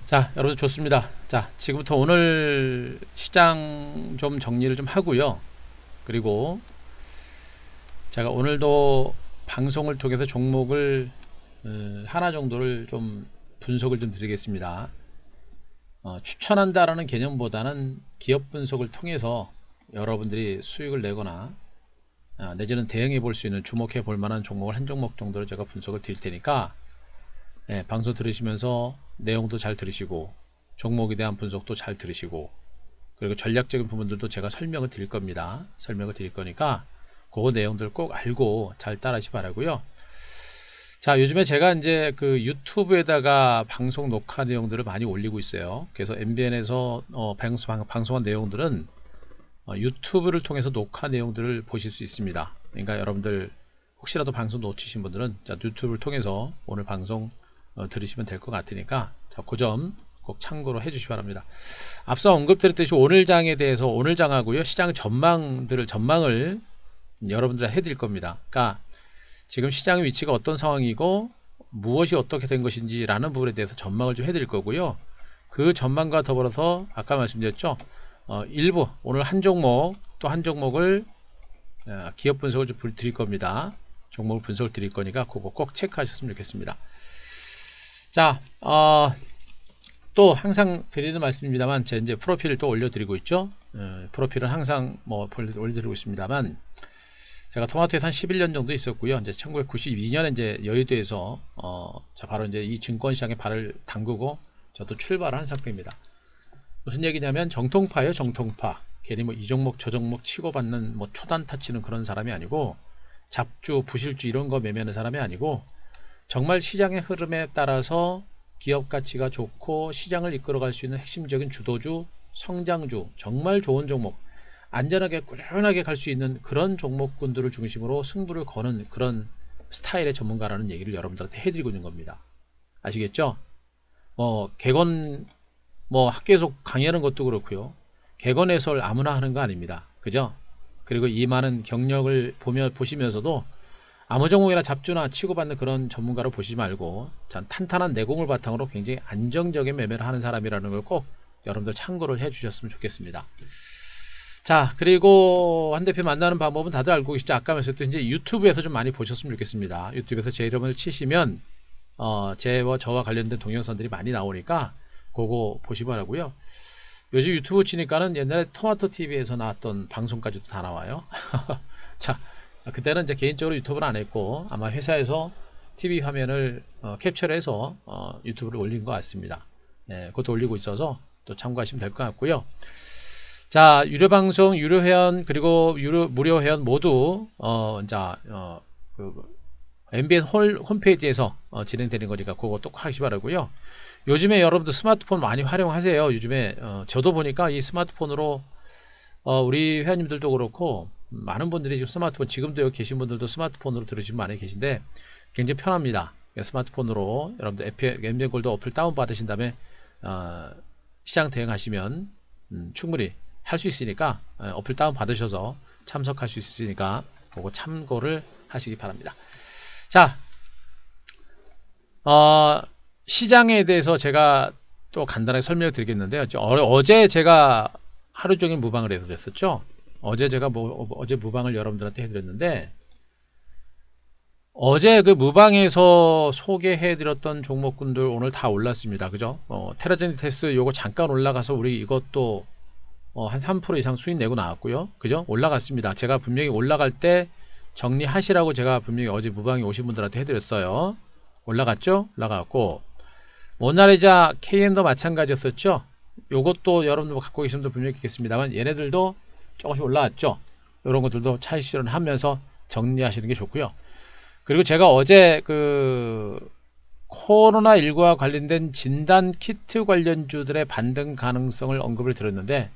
자, 여러분 좋습니다. 자, 지금부터 오늘 시장 좀 정리를 좀 하고요. 그리고 제가 오늘도 방송을 통해서 종목을 하나 정도를 좀 분석을 좀 드리겠습니다. 추천한다라는 개념보다는 기업 분석을 통해서 여러분들이 수익을 내거나 내지는 대응해 볼 수 있는 주목해 볼 만한 종목을 한 종목 정도를 제가 분석을 드릴 테니까 방송 들으시면서 내용도 잘 들으시고 종목에 대한 분석도 잘 들으시고 그리고 전략적인 부분들도 제가 설명을 드릴 겁니다. 설명을 드릴 거니까 그 내용들 꼭 알고 잘 따라하시 바라고요. 자, 요즘에 제가 이제 그 유튜브에다가 방송 녹화 내용들을 많이 올리고 있어요. 그래서 MBN에서 방송한 내용들은 유튜브를 통해서 녹화 내용들을 보실 수 있습니다. 그러니까 여러분들 혹시라도 방송 놓치신 분들은 유튜브를 통해서 오늘 방송 들으시면 될 것 같으니까 그 점 꼭 참고로 해주시기 바랍니다. 앞서 언급드렸듯이 오늘 장에 대해서 오늘 장하고요 시장 전망을 여러분들 해드릴 겁니다. 그러니까 지금 시장의 위치가 어떤 상황이고 무엇이 어떻게 된 것인지 라는 부분에 대해서 전망을 좀 해드릴 거고요. 그 전망과 더불어서 아까 말씀드렸죠, 일부 오늘 한 종목 또 한 종목을 기업 분석을 좀 드릴 겁니다. 종목을 분석을 드릴 거니까 그거 꼭 체크하셨으면 좋겠습니다. 자, 또 항상 드리는 말씀입니다만 제 이제 프로필을 또 올려드리고 있죠. 프로필은 항상 올려드리고 있습니다만 제가 토마토에서 한 11년 정도 있었고요. 이제 1992년에 이제 여의도에서 바로 이제 이 증권시장에 발을 담그고 저도 출발을 한 상태입니다. 무슨 얘기냐면 정통파예요. 정통파. 괜히 이 종목 저 종목 치고받는 초단타 치는 그런 사람이 아니고 잡주 부실주 이런 거 매매하는 사람이 아니고 정말 시장의 흐름에 따라서 기업 가치가 좋고 시장을 이끌어갈 수 있는 핵심적인 주도주, 성장주, 정말 좋은 종목, 안전하게 꾸준하게 갈 수 있는 그런 종목군들을 중심으로 승부를 거는 그런 스타일의 전문가라는 얘기를 여러분들한테 해드리고 있는 겁니다. 아시겠죠? 객원 학교에서 강의하는 것도 그렇고요. 객원 해설 아무나 하는 거 아닙니다. 그죠? 그리고 이 많은 경력을 보시면서도 아무 종목이나 잡주나 치고받는 그런 전문가로 보시지 말고 탄탄한 내공을 바탕으로 굉장히 안정적인 매매를 하는 사람이라는 걸 꼭 여러분들 참고를 해 주셨으면 좋겠습니다. 자, 그리고 한 대표 만나는 방법은 다들 알고 계시죠? 아까 말씀드렸듯이 이제 유튜브에서 좀 많이 보셨으면 좋겠습니다. 유튜브에서 제 이름을 치시면 저와 관련된 동영상들이 많이 나오니까 그거 보시기 바라고요. 요즘 유튜브 치니까는 옛날에 토마토 TV에서 나왔던 방송까지도 다 나와요. 자, 그때는 이제 개인적으로 유튜브를 안 했고 아마 회사에서 TV 화면을 캡처를 해서 유튜브를 올린 것 같습니다. 그것도 올리고 있어서 또 참고하시면 될 것 같고요. 자, 유료 방송, 유료 회원 그리고 무료 회원 모두 MBN 홈페이지에서 진행되는 거니까 그거 꼭 하시기 바라고요. 요즘에 여러분들 스마트폰 많이 활용하세요. 요즘에 저도 보니까 이 스마트폰으로 우리 회원님들도 그렇고 많은 분들이 지금 스마트폰, 지금도 여기 계신 분들도 스마트폰으로 들으시는 분 많이 계신데 굉장히 편합니다. 스마트폰으로 여러분들 MBN 골드 어플 다운받으신 다음에 시장 대응하시면 충분히 할 수 있으니까 어플 다운받으셔서 참석할 수 있으니까 그거 참고를 하시기 바랍니다. 자, 시장에 대해서 제가 또 간단하게 설명을 드리겠는데요. 어제 제가 하루 종일 무방을 해서 그랬었죠. 어제 제가 어제 무방을 여러분들한테 해드렸는데 어제 그 무방에서 소개해드렸던 종목군들 오늘 다 올랐습니다. 그죠? 테라제니테스 요거 잠깐 올라가서 우리 이것도 한 3% 이상 수익 내고 나왔고요. 그죠? 올라갔습니다. 제가 분명히 올라갈 때 정리하시라고 제가 분명히 어제 무방에 오신 분들한테 해드렸어요. 올라갔죠? 올라갔고 모나리자 KM도 마찬가지였었죠. 요것도 여러분들 갖고 계신 분들 분명히 있겠습니다만 얘네들도 조금씩 올라왔죠. 이런 것들도 차익 실현하면서 정리하시는 게 좋고요. 그리고 제가 어제 그 코로나19와 관련된 진단 키트 관련주들의 반등 가능성을 언급을 드렸는데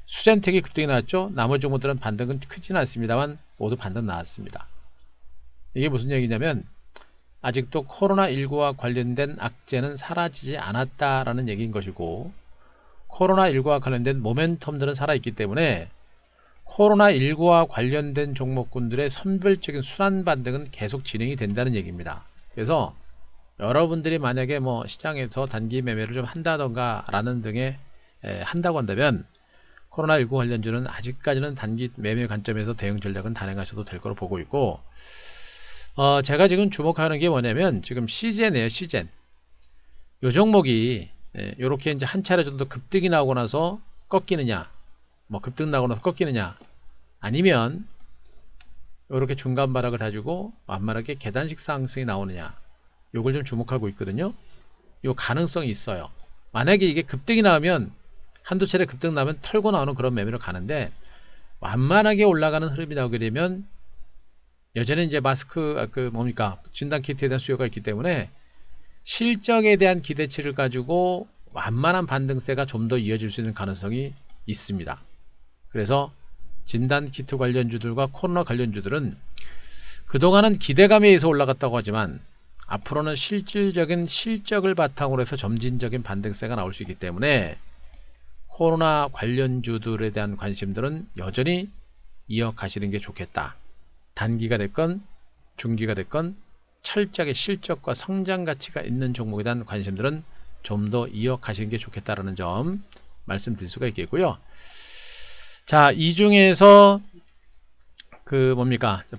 수젠텍이 급등이 나왔죠. 나머지 종목들은 반등은 크지는 않습니다만 모두 반등 나왔습니다. 이게 무슨 얘기냐면 아직도 코로나19와 관련된 악재는 사라지지 않았다라는 얘기인 것이고 코로나19와 관련된 모멘텀들은 살아있기 때문에 코로나19와 관련된 종목군들의 선별적인 순환 반등은 계속 진행이 된다는 얘기입니다. 그래서 여러분들이 만약에 뭐 시장에서 단기 매매를 좀 한다던가 라는 등의 한다고 한다면 코로나19 관련주는 아직까지는 단기 매매 관점에서 대응 전략은 단행하셔도 될 거로 보고 있고, 제가 지금 주목하는 게 뭐냐면 지금 시젠이에요. 시젠. 요 종목이 요렇게 이제 한 차례 정도 급등이 나오고 나서 꺾이느냐, 뭐 급등 나오고 나서 꺾이느냐, 아니면 요렇게 중간 바닥을 다지고 완만하게 계단식 상승이 나오느냐, 요걸 좀 주목하고 있거든요. 요 가능성이 있어요. 만약에 이게 급등이 나오면 한두 차례 급등 나면 털고 나오는 그런 매매로 가는데, 완만하게 올라가는 흐름이 나오게 되면 여전히 이제 마스크 진단 키트에 대한 수요가 있기 때문에 실적에 대한 기대치를 가지고 완만한 반등세가 좀 더 이어질 수 있는 가능성이 있습니다. 그래서 진단 키트 관련주들과 코로나 관련주들은 그동안은 기대감에 의해서 올라갔다고 하지만 앞으로는 실질적인 실적을 바탕으로 해서 점진적인 반등세가 나올 수 있기 때문에 코로나 관련주들에 대한 관심들은 여전히 이어가시는 게 좋겠다. 단기가 됐건 중기가 됐건 철저하게 실적과 성장 가치가 있는 종목에 대한 관심들은 좀 더 이어가시는 게 좋겠다라는 점 말씀드릴 수가 있겠고요. 자, 이 중에서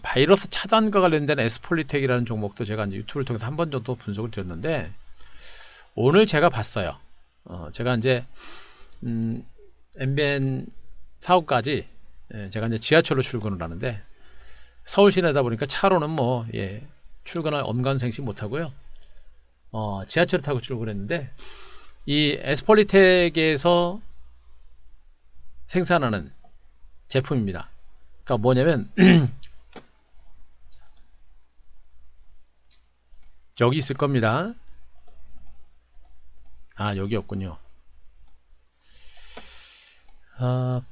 바이러스 차단과 관련된 에스폴리텍이라는 종목도 제가 이제 유튜브를 통해서 한 번 정도 분석을 드렸는데, 오늘 제가 봤어요. 제가 이제 MBN 사업까지 제가 이제 지하철로 출근을 하는데, 서울 시내다 보니까 차로는 출근할 엄간생시 못하고요. 지하철을 타고 출근했는데, 이 에스폴리텍에서 생산하는 제품입니다. 그러니까 뭐냐면 여기 있을 겁니다. 아, 여기 없군요.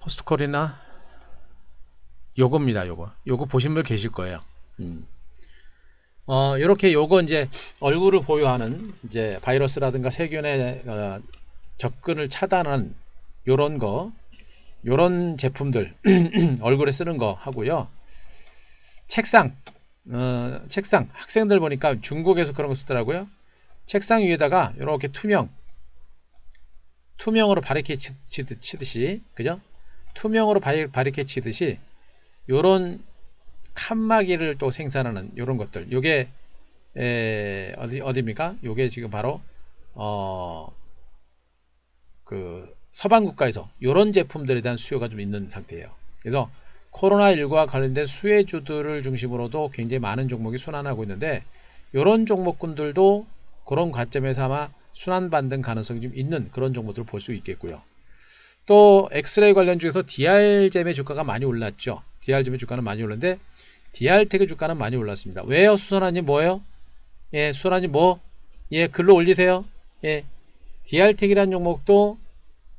포스트콜이나 요겁니다. 요거 보신 분 계실 거예요. 요렇게 요거 이제 얼굴을 보유하는 이제 바이러스라든가 세균의 접근을 차단하는 요런 제품들 얼굴에 쓰는 거 하고요. 책상 학생들 보니까 중국에서 그런 거 쓰더라고요. 책상 위에다가 이렇게 투명으로 바리케이트 치듯이, 그죠? 투명으로 바리케이트 치듯이 요런 칸막이를 또 생산하는 요런 것들. 요게 어디입니까? 요게 지금 바로 서방 국가에서 요런 제품들에 대한 수요가 좀 있는 상태예요. 그래서 코로나19와 관련된 수혜주들을 중심으로도 굉장히 많은 종목이 순환하고 있는데, 요런 종목군들도 그런 관점에서 아마 순환 반등 가능성이 좀 있는 그런 종목들을 볼 수 있겠고요. 또 엑스레이 관련 중에서 DR잼의 주가가 많이 올랐죠. DR잼의 주가는 많이 올랐는데 DR텍의 주가는 많이 올랐습니다. 왜요? 수선아님 뭐예요? 예, 수선아님 글로 올리세요. 예, DR텍이라는 종목도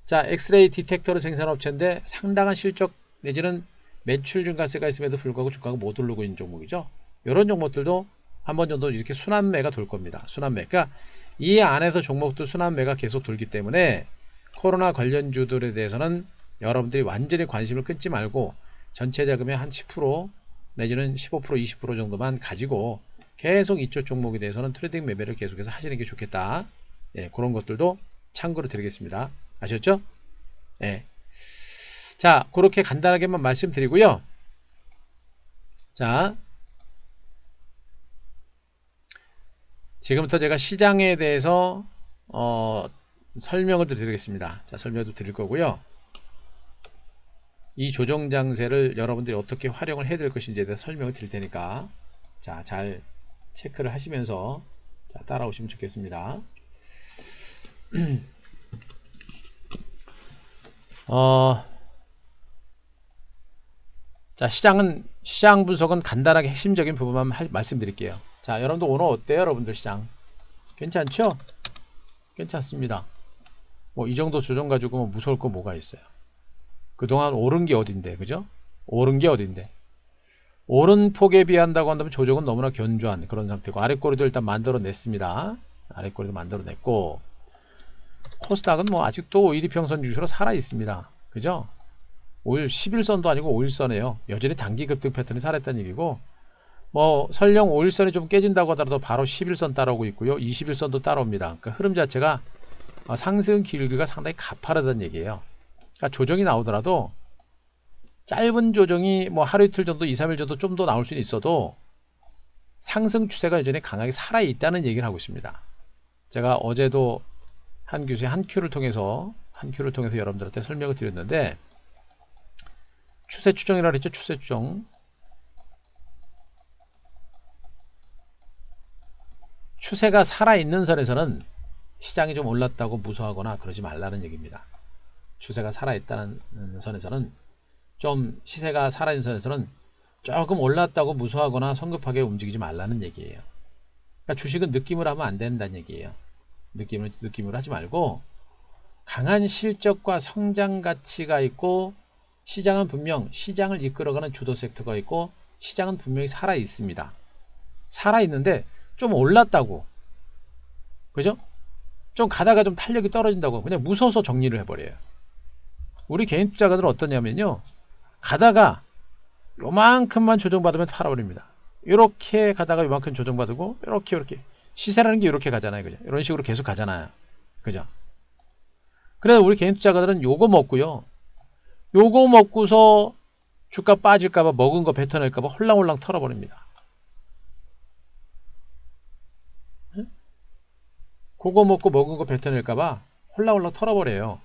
자, 엑스레이 디텍터를 생산한 업체인데 상당한 실적 내지는 매출 증가세가 있음에도 불구하고 주가가 못 오르고 있는 종목이죠. 이런 종목들도 한 번 정도 이렇게 순환매가 돌 겁니다. 순환매. 그러니까 이 안에서 종목도 순환매가 계속 돌기 때문에 코로나 관련주들에 대해서는 여러분들이 완전히 관심을 끊지 말고 전체 자금의 한 10% 내지는 15% 20% 정도만 가지고 계속 이쪽 종목에 대해서는 트레이딩 매매를 계속해서 하시는 게 좋겠다. 예, 그런 것들도 참고로 드리겠습니다. 아셨죠? 예. 자, 그렇게 간단하게만 말씀드리고요. 자, 지금부터 제가 시장에 대해서 설명을 드리겠습니다. 자, 설명도 드릴 거고요. 이 조정장세를 여러분들이 어떻게 활용을 해야 될 것인지에 대해서 설명을 드릴 테니까 자, 잘 체크를 하시면서 자, 따라오시면 좋겠습니다. 자, 시장 분석은 간단하게 핵심적인 부분만 말씀드릴게요. 자, 여러분들 오늘 어때요? 여러분들 시장 괜찮죠? 괜찮습니다. 뭐 이 정도 조정 가지고 뭐 무서울 거 뭐가 있어요? 그동안 오른 게 어딘데, 그죠? 오른 게 어딘데? 오른 폭에 비한다고 한다면 조정은 너무나 견조한 그런 상태고, 아랫꼬리도 일단 만들어냈습니다. 아랫꼬리도 만들어냈고, 코스닥은 뭐 아직도 5일2평선 주시로 살아 있습니다. 그죠? 5일 11선도 아니고 5일선이에요. 여전히 단기 급등 패턴이 살아있다는 얘기고, 뭐 설령 5일선이 좀 깨진다고 하더라도 바로 10일선 따라오고 있고요. 20일선도 따라옵니다. 그러니까 흐름 자체가 상승 길이가 상당히 가파르다는 얘기예요. 그러니까 조정이 나오더라도 짧은 조정이 뭐 하루 이틀 정도 2, 3일 정도 좀 더 나올 수는 있어도 상승 추세가 여전히 강하게 살아있다는 얘기를 하고 있습니다. 제가 어제도 한 교수의 한 큐를 통해서 여러분들한테 설명을 드렸는데, 추세 추정이라고 했죠. 추세 추정. 추세가 살아있는 선에서는 시장이 좀 올랐다고 무서워하거나 그러지 말라는 얘기입니다. 추세가 살아있다는 선에서는, 좀 시세가 살아있는 선에서는 조금 올랐다고 무서워하거나 성급하게 움직이지 말라는 얘기예요. 그러니까 주식은 느낌으로 하면 안 된다는 얘기예요. 느낌으로 하지 말고 강한 실적과 성장 가치가 있고, 시장은 분명 시장을 이끌어가는 주도 섹터가 있고, 시장은 분명히 살아 있습니다. 살아 있는데 좀 올랐다고, 그죠? 좀 가다가 좀 탄력이 떨어진다고 그냥 무서워서 정리를 해버려요. 우리 개인 투자가들은 어떠냐면요, 가다가 요만큼만 조정받으면 팔아버립니다. 이렇게 가다가 요만큼 조정받고 이렇게 시세라는 게 이렇게 가잖아요. 그죠? 이런 식으로 계속 가잖아요. 그죠? 그래서 우리 개인 투자가들은 요거 먹고요, 요거 먹고서 주가 빠질까봐 먹은 거 뱉어낼까봐 홀랑홀랑 털어버립니다. 그거 먹고 먹은 거 뱉어낼까봐 홀랑홀랑 털어버려요.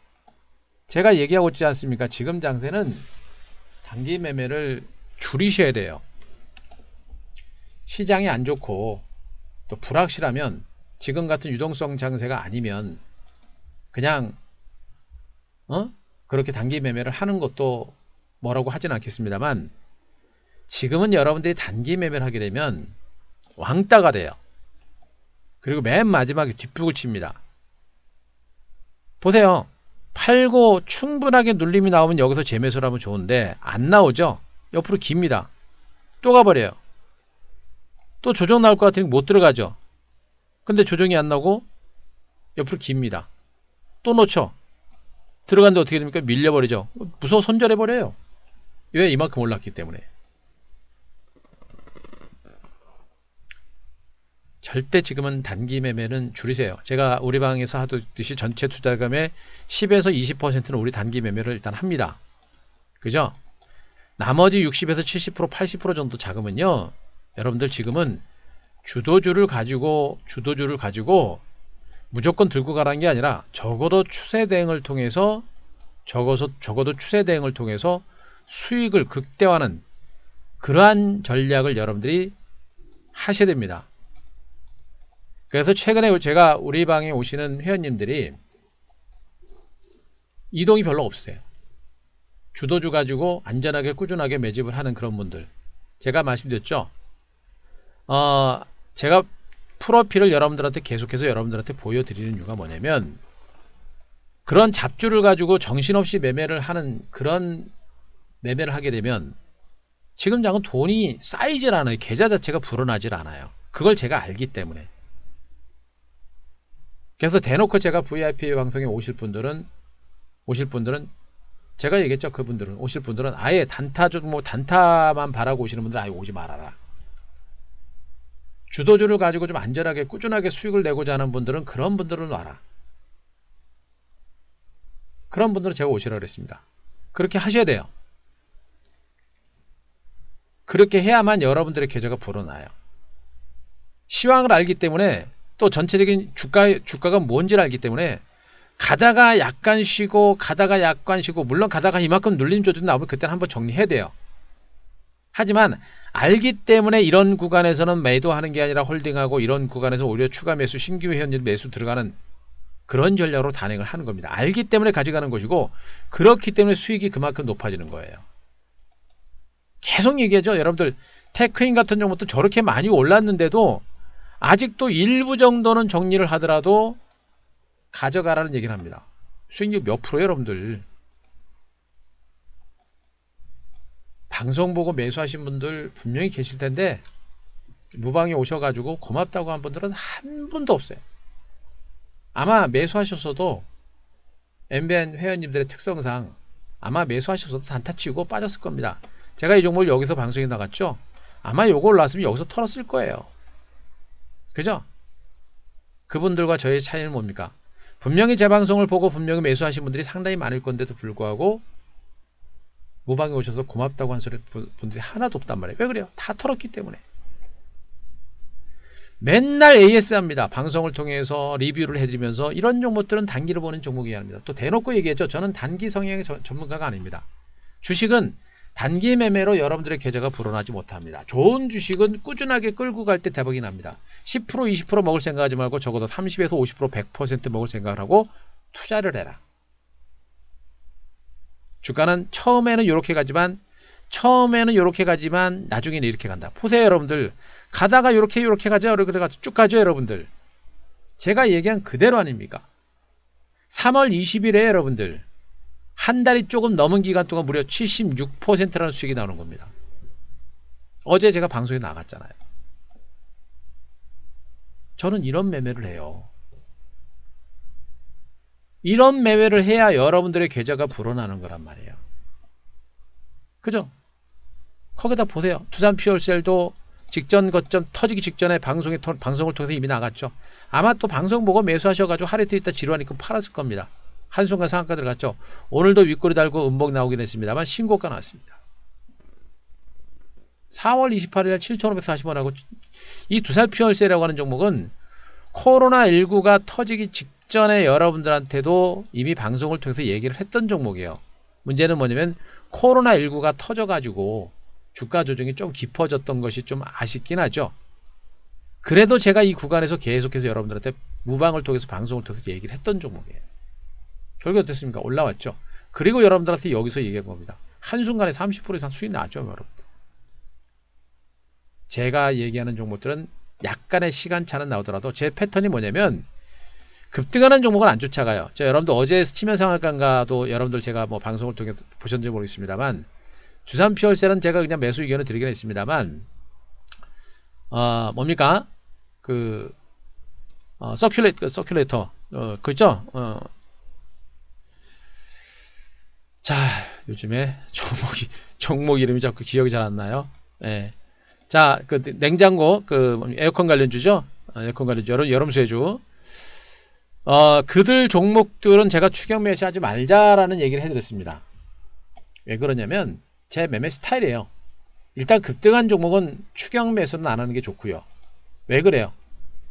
제가 얘기하고 있지 않습니까? 지금 장세는 단기 매매를 줄이셔야 돼요. 시장이 안 좋고 또 불확실하면, 지금 같은 유동성 장세가 아니면 그냥 그렇게 단기 매매를 하는 것도 뭐라고 하진 않겠습니다만, 지금은 여러분들이 단기 매매를 하게 되면 왕따가 돼요. 그리고 맨 마지막에 뒷북을 칩니다. 보세요. 팔고 충분하게 눌림이 나오면 여기서 재매수를 하면 좋은데 안 나오죠? 옆으로 깁니다. 또 가버려요. 또 조정 나올 것 같으니 못 들어가죠? 근데 조정이 안 나오고 옆으로 깁니다. 또 놓쳐. 들어갔는데 어떻게 됩니까? 밀려버리죠. 무서워 손절해버려요. 왜? 이만큼 올랐기 때문에. 절대 지금은 단기 매매는 줄이세요. 제가 우리 방에서 하듯이 전체 투자금의 10에서 20%는 우리 단기 매매를 일단 합니다. 그죠? 나머지 60에서 70%, 80% 정도 자금은요, 여러분들 지금은 주도주를 가지고 무조건 들고 가라는 게 아니라 적어도 추세 대응을 통해서 수익을 극대화하는 그러한 전략을 여러분들이 하셔야 됩니다. 그래서 최근에 제가 우리 방에 오시는 회원님들이 이동이 별로 없어요. 주도주 가지고 안전하게 꾸준하게 매집을 하는 그런 분들, 제가 말씀드렸죠. 제가 프로필을 여러분들한테 계속해서 여러분들한테 보여드리는 이유가 뭐냐면, 그런 잡주를 가지고 정신없이 매매를 하는 그런 매매를 하게 되면 지금 장은 돈이 쌓이질 않아요. 계좌 자체가 불어나질 않아요. 그걸 제가 알기 때문에. 그래서 대놓고 제가 VIP 방송에 오실 분들은 제가 얘기했죠. 그분들은 오실 분들은 아예 단타만 바라고 오시는 분들은 아예 오지 말아라. 주도주를 가지고 좀 안전하게 꾸준하게 수익을 내고자 하는 분들은, 그런 분들은 와라. 그런 분들은 제가 오시라고 그랬습니다. 그렇게 하셔야 돼요. 그렇게 해야만 여러분들의 계좌가 불어나요. 시황을 알기 때문에, 또 전체적인 주가가 뭔지를 알기 때문에, 가다가 약간 쉬고 물론 가다가 이만큼 눌림 조정이 나오면 그때는 한번 정리해야 돼요. 하지만 알기 때문에 이런 구간에서는 매도하는 게 아니라 홀딩하고, 이런 구간에서 오히려 추가 매수, 신규 회원님 매수 들어가는 그런 전략으로 단행을 하는 겁니다. 알기 때문에 가져가는 것이고, 그렇기 때문에 수익이 그만큼 높아지는 거예요. 계속 얘기하죠. 여러분들 테크인 같은 경우도 저렇게 많이 올랐는데도 아직도 일부 정도는 정리를 하더라도 가져가라는 얘기를 합니다. 수익률 몇 프로예요, 여러분들? 방송 보고 매수하신 분들 분명히 계실 텐데, 무방에 오셔가지고 고맙다고 한 분들은 한 분도 없어요. 아마 매수하셨어도 MBN 회원님들의 특성상 아마 매수하셨어도 단타 치고 빠졌을 겁니다. 제가 이 종목을 여기서 방송에 나갔죠. 아마 요거 올라왔으면 여기서 털었을 거예요. 그죠? 그분들과 저의 차이는 뭡니까? 분명히 제 방송을 보고 분명히 매수하신 분들이 상당히 많을 건데도 불구하고 무방에 오셔서 고맙다고 한 소리 분들이 하나도 없단 말이에요. 왜 그래요? 다 털었기 때문에. 맨날 AS 합니다. 방송을 통해서 리뷰를 해드리면서 이런 종목들은 단기로 보는 종목이어야 합니다. 또 대놓고 얘기했죠. 저는 단기 성향의 전문가가 아닙니다. 주식은 단기 매매로 여러분들의 계좌가 불어나지 못합니다. 좋은 주식은 꾸준하게 끌고 갈 때 대박이 납니다. 10% 20% 먹을 생각하지 말고 적어도 30에서 50% 100% 먹을 생각을 하고 투자를 해라. 주가는 처음에는 이렇게 가지만 나중에는 이렇게 간다. 보세요 여러분들. 가다가 이렇게 가죠. 그래가지고 쭉 가죠 여러분들. 제가 얘기한 그대로 아닙니까? 3월 20일에 여러분들 한 달이 조금 넘은 기간 동안 무려 76%라는 수익이 나오는 겁니다. 어제 제가 방송에 나갔잖아요. 저는 이런 매매를 해요. 이런 매매를 해야 여러분들의 계좌가 불어나는 거란 말이에요. 그죠? 거기다 보세요. 두산 퓨얼셀도 직전 거점 터지기 직전에 방송을 통해서 이미 나갔죠. 아마 또 방송 보고 매수하셔가지고 하루 이틀 있다 지루하니까 팔았을 겁니다. 한순간 상한가 들어갔죠. 오늘도 윗꼬리 달고 음봉 나오긴 했습니다만 신고가 나왔습니다. 4월 28일 7,540원하고 이 두산 퓨얼셀이라고 하는 종목은 코로나19가 터지기 직전에 여러분들한테도 이미 방송을 통해서 얘기를 했던 종목이에요. 문제는 뭐냐면 코로나19가 터져가지고 주가 조정이 좀 깊어졌던 것이 좀 아쉽긴 하죠. 그래도 제가 이 구간에서 계속해서 여러분들한테 무방을 통해서 방송을 통해서 얘기를 했던 종목이에요. 결국 어땠습니까? 올라왔죠. 그리고 여러분들한테 여기서 얘기한 겁니다. 한순간에 30% 이상 수익 나죠, 여러분들. 제가 얘기하는 종목들은 약간의 시간차는 나오더라도 제 패턴이 뭐냐면 급등하는 종목은 안 쫓아가요. 여러분들 어제 스치면 상한가도 여러분들 제가 뭐 방송을 통해 보셨는지 모르겠습니다만 두산 퓨얼셀은 제가 그냥 매수 의견을 드리긴 했습니다만 뭡니까? 서큘레이터 그죠? 자, 요즘에 종목 이름이 자꾸 기억이 잘 안 나요. 예. 자, 냉장고, 에어컨 관련주죠? 에어컨 관련주, 여름 수혜주. 그들 종목들은 제가 추격 매수하지 말자라는 얘기를 해드렸습니다. 왜 그러냐면, 제 매매 스타일이에요. 일단 급등한 종목은 추격 매수는 안 하는 게 좋고요. 왜 그래요?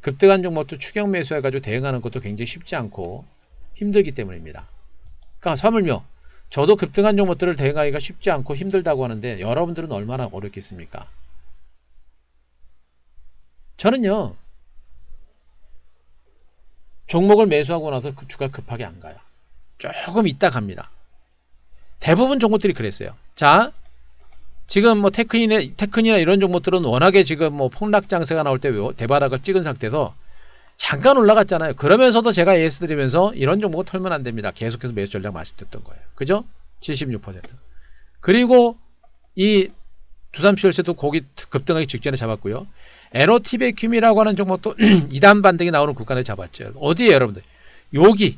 급등한 종목도 추격 매수해가지고 대응하는 것도 굉장히 쉽지 않고 힘들기 때문입니다. 그러니까 하물며 저도 급등한 종목들을 대응하기가 쉽지 않고 힘들다고 하는데 여러분들은 얼마나 어렵겠습니까? 저는요. 종목을 매수하고 나서 그 주가 급하게 안 가요. 조금 있다 갑니다. 대부분 종목들이 그랬어요. 자, 지금 뭐 테크니나 이런 종목들은 워낙에 지금 뭐 폭락 장세가 나올 때 대바닥을 찍은 상태에서 잠깐 올라갔잖아요. 그러면서도 제가 AS 드리면서 이런 종목은 털면 안 됩니다. 계속해서 매수 전략 말씀드렸던 거예요. 그죠? 76%. 그리고 이 두산 퓨얼셀도 고기 급등하기 직전에 잡았고요. 에너티베큐미라고 하는 종목도 2단 반등이 나오는 구간에 잡았죠. 어디에 여러분들? 여기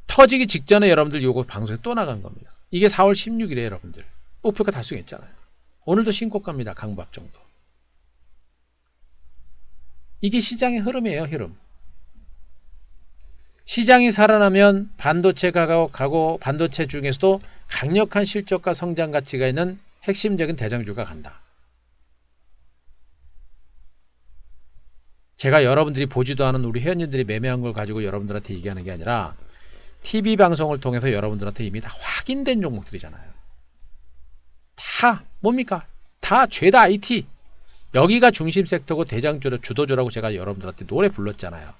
터지기 직전에 여러분들 요거 방송에 또 나간 겁니다. 이게 4월 16일에 여러분들 목표가 달성했잖아요. 오늘도 신고가입니다. 강박 정도. 이게 시장의 흐름이에요. 흐름. 시장이 살아나면 반도체가 가고 반도체 중에서도 강력한 실적과 성장 가치가 있는 핵심적인 대장주가 간다. 제가 여러분들이 보지도 않은 우리 회원님들이 매매한 걸 가지고 여러분들한테 얘기하는 게 아니라 TV 방송을 통해서 여러분들한테 이미 다 확인된 종목들이잖아요. 다 뭡니까? 다 죄다 IT. 여기가 중심 섹터고 대장주로 주도주라고 제가 여러분들한테 노래 불렀잖아요.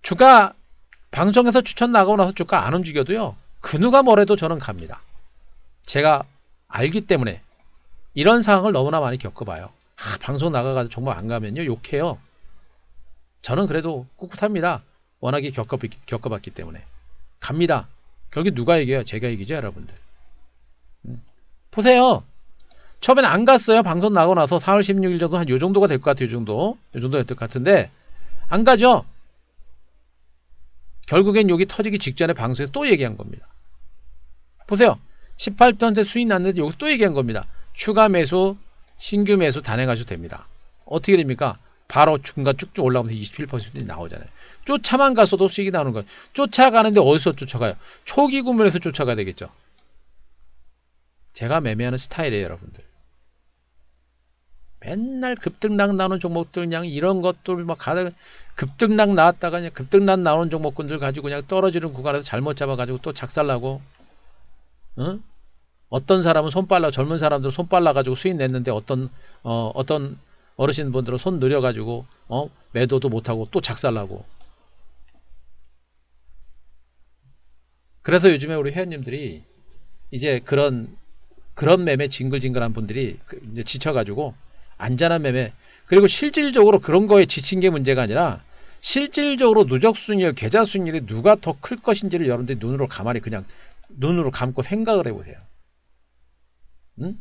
주가 방송에서 추천 나가고 나서 주가 안 움직여도요. 그 누가 뭐래도 저는 갑니다. 제가 알기 때문에 이런 상황을 너무나 많이 겪어봐요. 방송 나가가지고 정말 안 가면요 욕해요. 저는 그래도 꿋꿋합니다. 워낙에 겪어봤기 때문에 갑니다. 결국 누가 이겨요? 제가 이기죠 여러분들. 보세요. 처음에는 안 갔어요. 방송 나가고 나서 4월 16일 정도 한 요 정도가 될 것 같아요. 요 정도 될 것 같은데 안 가죠. 결국엔 여기 터지기 직전에 방송에서 또 얘기한 겁니다. 보세요. 18%한테 수익 났는데 여기 또 얘기한 겁니다. 추가 매수, 신규 매수 단행하셔도 됩니다. 어떻게 됩니까? 바로 중간 쭉쭉 올라오면서 27% 나오잖아요. 쫓아만 가서도 수익이 나오는 거예요. 쫓아가는데 어디서 쫓아가요? 초기 구매에서 쫓아가야 되겠죠. 제가 매매하는 스타일이에요, 여러분들. 맨날 급등락 나오는 종목들 그냥 이런 것들 막 가다가 급등락 나왔다가 그냥 급등락 나오는 종목군들 가지고 그냥 떨어지는 구간에서 잘못 잡아가지고 또 작살나고, 응? 어떤 사람은 손빨라, 젊은 사람들은 손빨라 가지고 수익 냈는데 어떤 어르신분들은 손 느려가지고 매도도 못하고 또 작살나고. 그래서 요즘에 우리 회원님들이 이제 그런 매매 징글징글한 분들이 이제 지쳐가지고 안전한 매매, 그리고 실질적으로 그런 거에 지친 게 문제가 아니라 실질적으로 누적 수익률, 계좌 수익률이 누가 더 클 것인지를 여러분들이 눈으로 가만히 그냥 눈으로 감고 생각을 해보세요. 응?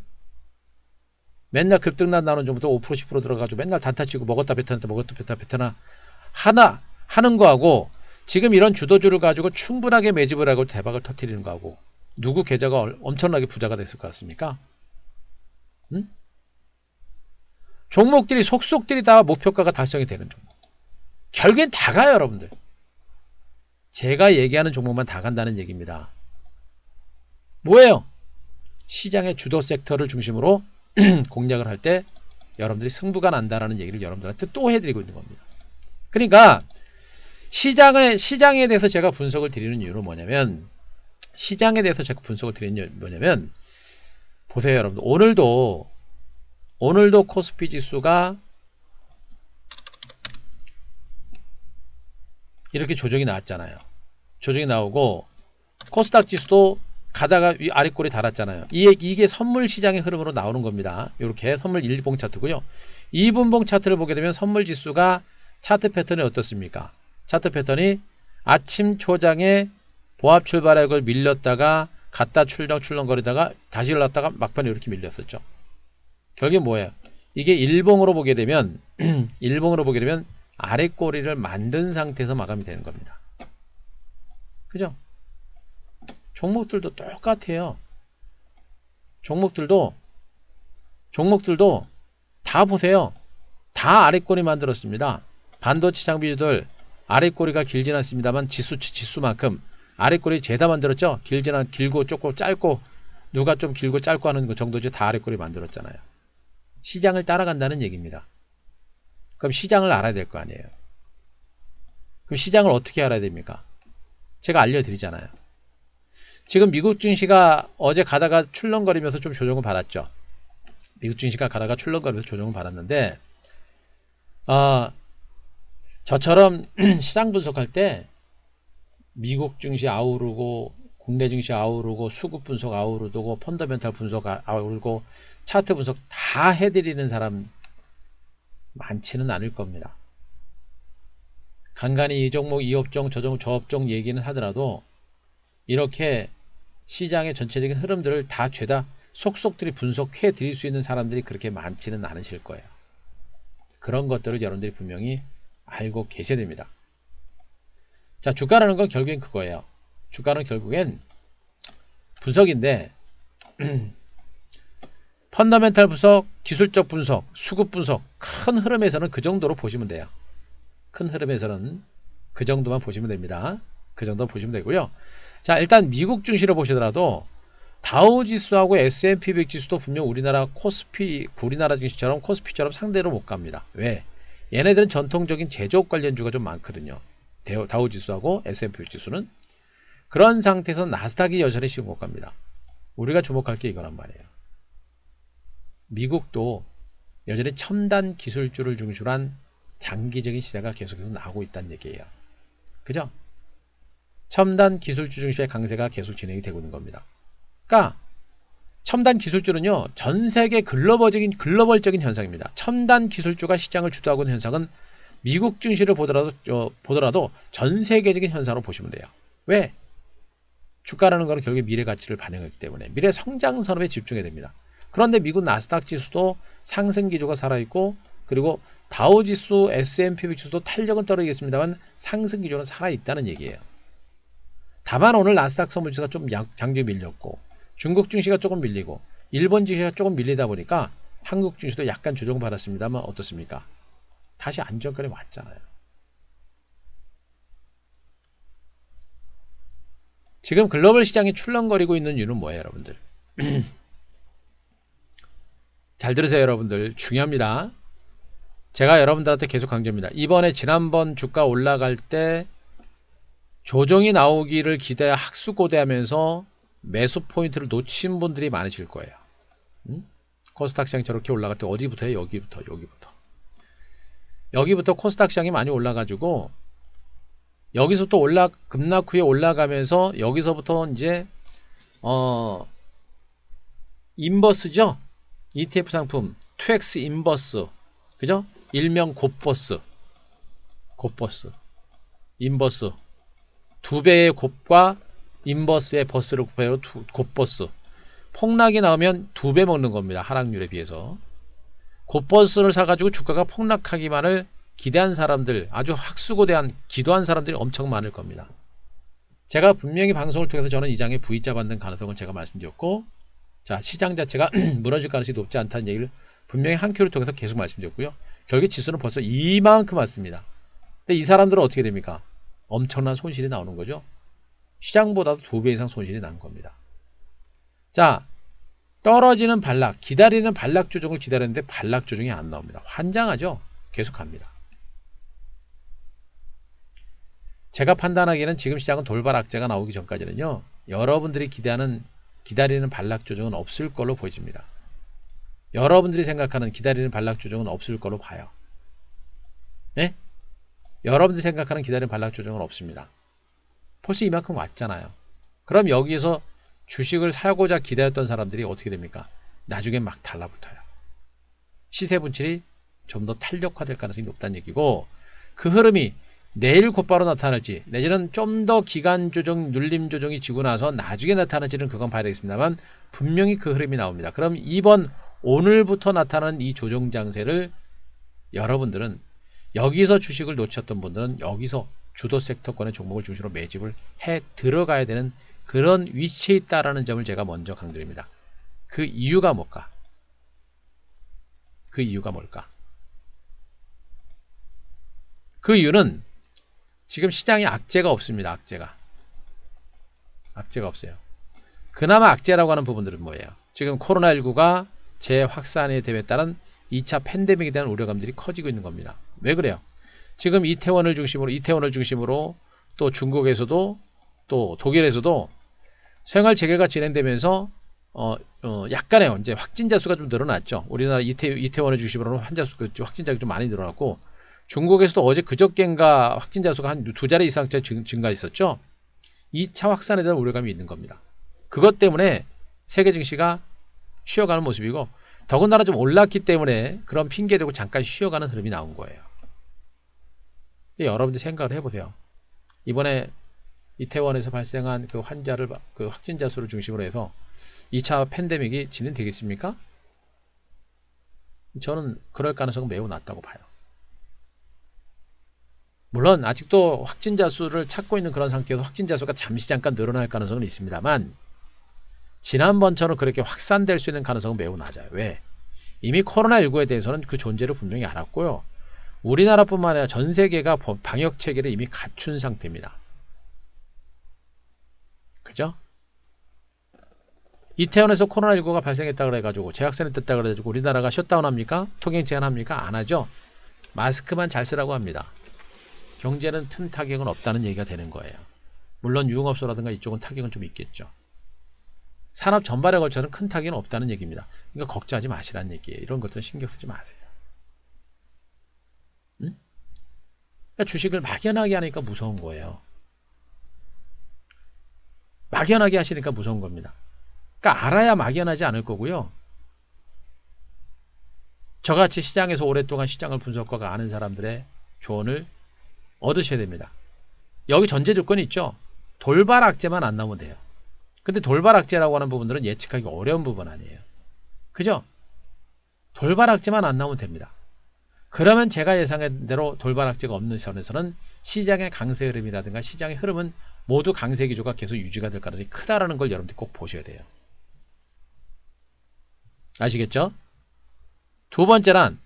맨날 급등난 나오는 정부터 5% 10% 들어가지고 맨날 단타 치고 먹었다 뱉어나 하나 하는 거하고, 지금 이런 주도주를 가지고 충분하게 매집을 하고 대박을 터뜨리는 거하고, 누구 계좌가 엄청나게 부자가 됐을 것 같습니까? 응? 종목들이 속속들이 다 목표가가 달성이 되는 종목. 결국엔 다 가요, 여러분들. 제가 얘기하는 종목만 다 간다는 얘기입니다. 뭐예요? 시장의 주도 섹터를 중심으로 공략을 할 때 여러분들이 승부가 난다라는 얘기를 여러분들한테 또 해드리고 있는 겁니다. 그러니까 시장에 대해서 제가 분석을 드리는 이유는 뭐냐면, 보세요, 여러분들. 오늘도 코스피 지수가 이렇게 조정이 나왔잖아요. 조정이 나오고 코스닥 지수도 가다가 아래꼬리 달았잖아요. 이게 선물 시장의 흐름으로 나오는 겁니다. 이렇게 선물 1분봉 차트고요. 2분봉 차트를 보게 되면 선물 지수가 차트 패턴이 어떻습니까? 차트 패턴이 아침 초장에 보합 출발액을 밀렸다가 갔다 출렁거리다가 다시 올랐다가 막판에 이렇게 밀렸었죠. 결국에 뭐예요? 이게 일봉으로 보게 되면 아래꼬리를 만든 상태에서 마감이 되는 겁니다. 그죠? 종목들도 똑같아요. 종목들도 다 보세요. 다 아래꼬리 만들었습니다. 반도체 장비주들 아래꼬리가 길진 않습니다만 지수만큼 아래꼬리 죄다 만들었죠. 길고 좁고 짧고, 누가 좀 길고 짧고 하는 그 정도지 다 아래꼬리 만들었잖아요. 시장을 따라간다는 얘기입니다. 그럼 시장을 알아야 될 거 아니에요. 그럼 시장을 어떻게 알아야 됩니까? 제가 알려드리잖아요. 지금 미국 증시가 어제 가다가 출렁거리면서 좀 조정을 받았죠. 미국 증시가 가다가 출렁거리면서 조정을 받았는데, 저처럼 시장 분석할 때 미국 증시 아우르고 국내 증시 아우르고 수급 분석 아우르고 펀더멘탈 분석 아우르고 차트 분석 다 해드리는 사람 많지는 않을 겁니다. 간간히 이 종목 이 업종 저 업종 얘기는 하더라도 이렇게 시장의 전체적인 흐름들을 다 죄다 속속들이 분석해 드릴 수 있는 사람들이 그렇게 많지는 않으실 거예요. 그런 것들을 여러분들이 분명히 알고 계셔야 됩니다. 자, 주가라는 건 결국엔 그거예요. 주가는 결국엔 분석인데 펀더멘탈 분석, 기술적 분석, 수급 분석, 큰 흐름에서는 그 정도로 보시면 돼요. 큰 흐름에서는 그 정도만 보시면 됩니다. 그 정도 보시면 되고요. 자, 일단 미국 증시를 보시더라도 다우지수하고 S&P 500 지수도 분명 우리나라 증시처럼 코스피처럼 상대로 못 갑니다. 왜? 얘네들은 전통적인 제조업 관련주가 좀 많거든요. 다우지수하고 S&P 500 지수는. 그런 상태에서 나스닥이 여전히 지금 못 갑니다. 우리가 주목할 게 이거란 말이에요. 미국도 여전히 첨단 기술주를 중심으로 한 장기적인 시대가 계속해서 나오고 있다는 얘기예요. 그죠? 첨단 기술주 중심의 강세가 계속 진행이 되고 있는 겁니다. 그러니까 첨단 기술주는요, 전 세계 글로벌적인 현상입니다. 첨단 기술주가 시장을 주도하고 있는 현상은 미국 증시를 보더라도 전 세계적인 현상으로 보시면 돼요. 왜? 주가라는 것은 결국에 미래 가치를 반영하기 때문에 미래 성장 산업에 집중해야 됩니다. 그런데 미국 나스닥 지수도 상승 기조가 살아있고, 그리고 다우지수, S&P 500 지수도 탄력은 떨어지겠습니다만 상승 기조는 살아있다는 얘기예요. 다만 오늘 나스닥 선물지수가 좀 장중에 밀렸고, 중국 증시가 조금 밀리고 일본 증시가 조금 밀리다 보니까 한국 증시도 약간 조정받았습니다만 어떻습니까? 다시 안정권에 왔잖아요. 지금 글로벌 시장이 출렁거리고 있는 이유는 뭐예요, 여러분들? 잘 들으세요, 여러분들. 중요합니다. 제가 여러분들한테 계속 강조합니다. 이번에 지난번 주가 올라갈 때 조정이 나오기를 학수고대하면서 매수 포인트를 놓친 분들이 많으실 거예요. 코스닥 시장이 저렇게 올라갈 때 어디부터요? 여기부터 코스닥 시장이 많이 올라가지고 여기서부터 급락 후에 올라가면서 여기서부터 이제 인버스죠. ETF 상품 2X 인버스, 그죠? 일명 곱버스, 인버스 2배의 곱과 인버스의 버스를 곱해서 곱버스. 폭락이 나오면 2배 먹는 겁니다. 하락률에 비해서. 곱버스를 사가지고 주가가 폭락하기만을 기대한 사람들, 아주 학수고대한 기도한 사람들이 엄청 많을 겁니다. 제가 분명히 방송을 통해서 저는 이 장에 V자 받는 가능성을 제가 말씀드렸고, 자, 시장 자체가 무너질 가능성이 높지 않다는 얘기를 분명히 한 큐를 통해서 계속 말씀드렸고요. 결국 지수는 벌써 이만큼 왔습니다. 근데 이 사람들은 어떻게 됩니까? 엄청난 손실이 나오는 거죠. 시장보다도 2배 이상 손실이 난 겁니다. 자, 떨어지는 반락, 기다리는 반락 조정을 기다렸는데 반락 조정이 안 나옵니다. 환장하죠? 계속 갑니다. 제가 판단하기에는 지금 시장은 돌발 악재가 나오기 전까지는요, 여러분들이 기다리는 반락 조정은 없을 걸로 보여집니다. 여러분들이 생각하는 기다리는 반락 조정은 없을 걸로 봐요. 네? 여러분들이 생각하는 기다리는 반락 조정은 없습니다. 벌써 이만큼 왔잖아요. 그럼 여기에서 주식을 사고자 기다렸던 사람들이 어떻게 됩니까? 나중에 막 달라붙어요. 시세 분출이 좀 더 탄력화될 가능성이 높다는 얘기고, 그 흐름이 내일 곧바로 나타날지 내지는 좀 더 기간 조정, 눌림 조정이 지고 나서 나중에 나타날지는 그건 봐야 되겠습니다만 분명히 그 흐름이 나옵니다. 그럼 오늘부터 나타나는 이 조정 장세를 여러분들은 여기서 주식을 놓쳤던 분들은 여기서 주도 섹터권의 종목을 중심으로 매집을 해 들어가야 되는 그런 위치에 있다라는 점을 제가 먼저 강조드립니다. 그 이유가 뭘까? 그 이유는 지금 시장에 악재가 없습니다. 악재가 없어요. 그나마 악재라고 하는 부분들은 뭐예요? 지금 코로나19가 재확산에 따른 2차 팬데믹에 대한 우려감들이 커지고 있는 겁니다. 왜 그래요? 지금 이태원을 중심으로 또 중국에서도 또 독일에서도 생활 재개가 진행되면서 약간의 이제 확진자 수가 좀 늘어났죠. 우리나라 이태원을 중심으로 확진자가 좀 많이 늘어났고, 중국에서도 어제 그저께인가 확진자 수가 한 2자리 이상 증가했었죠. 2차 확산에 대한 우려감이 있는 겁니다. 그것 때문에 세계 증시가 쉬어가는 모습이고, 더군다나 좀 올랐기 때문에 그런 핑계대고 잠깐 쉬어가는 흐름이 나온 거예요. 여러분들 생각을 해보세요. 이번에 이태원에서 발생한 그 확진자 수를 중심으로 해서 2차 팬데믹이 진행되겠습니까? 저는 그럴 가능성은 매우 낮다고 봐요. 물론 아직도 확진자 수를 찾고 있는 그런 상태에서 확진자 수가 잠깐 늘어날 가능성은 있습니다만, 지난번처럼 그렇게 확산될 수 있는 가능성은 매우 낮아요. 왜? 이미 코로나19에 대해서는 그 존재를 분명히 알았고요. 우리나라뿐만 아니라 전 세계가 방역 체계를 이미 갖춘 상태입니다. 그죠? 이태원에서 코로나19가 발생했다 그래가지고 재확산이 됐다 그래가지고 우리나라가 셧다운 합니까? 통행 제한합니까? 안 하죠. 마스크만 잘 쓰라고 합니다. 경제는 큰 타격은 없다는 얘기가 되는 거예요. 물론 유흥업소라든가 이쪽은 타격은 좀 있겠죠. 산업 전반에 걸쳐서는 큰 타격은 없다는 얘기입니다. 그러니까 걱정하지 마시라는 얘기예요. 이런 것들은 신경 쓰지 마세요. 응? 그러니까 주식을 막연하게 하니까 무서운 거예요. 막연하게 하시니까 무서운 겁니다. 그러니까 알아야 막연하지 않을 거고요. 저같이 시장에서 오랫동안 시장을 분석하고 아는 사람들의 조언을 얻으셔야 됩니다. 여기 전제 조건이 있죠. 돌발 악재만 안 나오면 돼요. 근데 돌발 악재라고 하는 부분들은 예측하기 어려운 부분 아니에요. 그죠? 돌발 악재만 안 나오면 됩니다. 그러면 제가 예상한 대로 돌발 악재가 없는 선에서는 시장의 강세 흐름이라든가 시장의 흐름은 모두 강세 기조가 계속 유지가 될 가능성이 크다라는 걸 여러분들이 꼭 보셔야 돼요. 아시겠죠? 두 번째란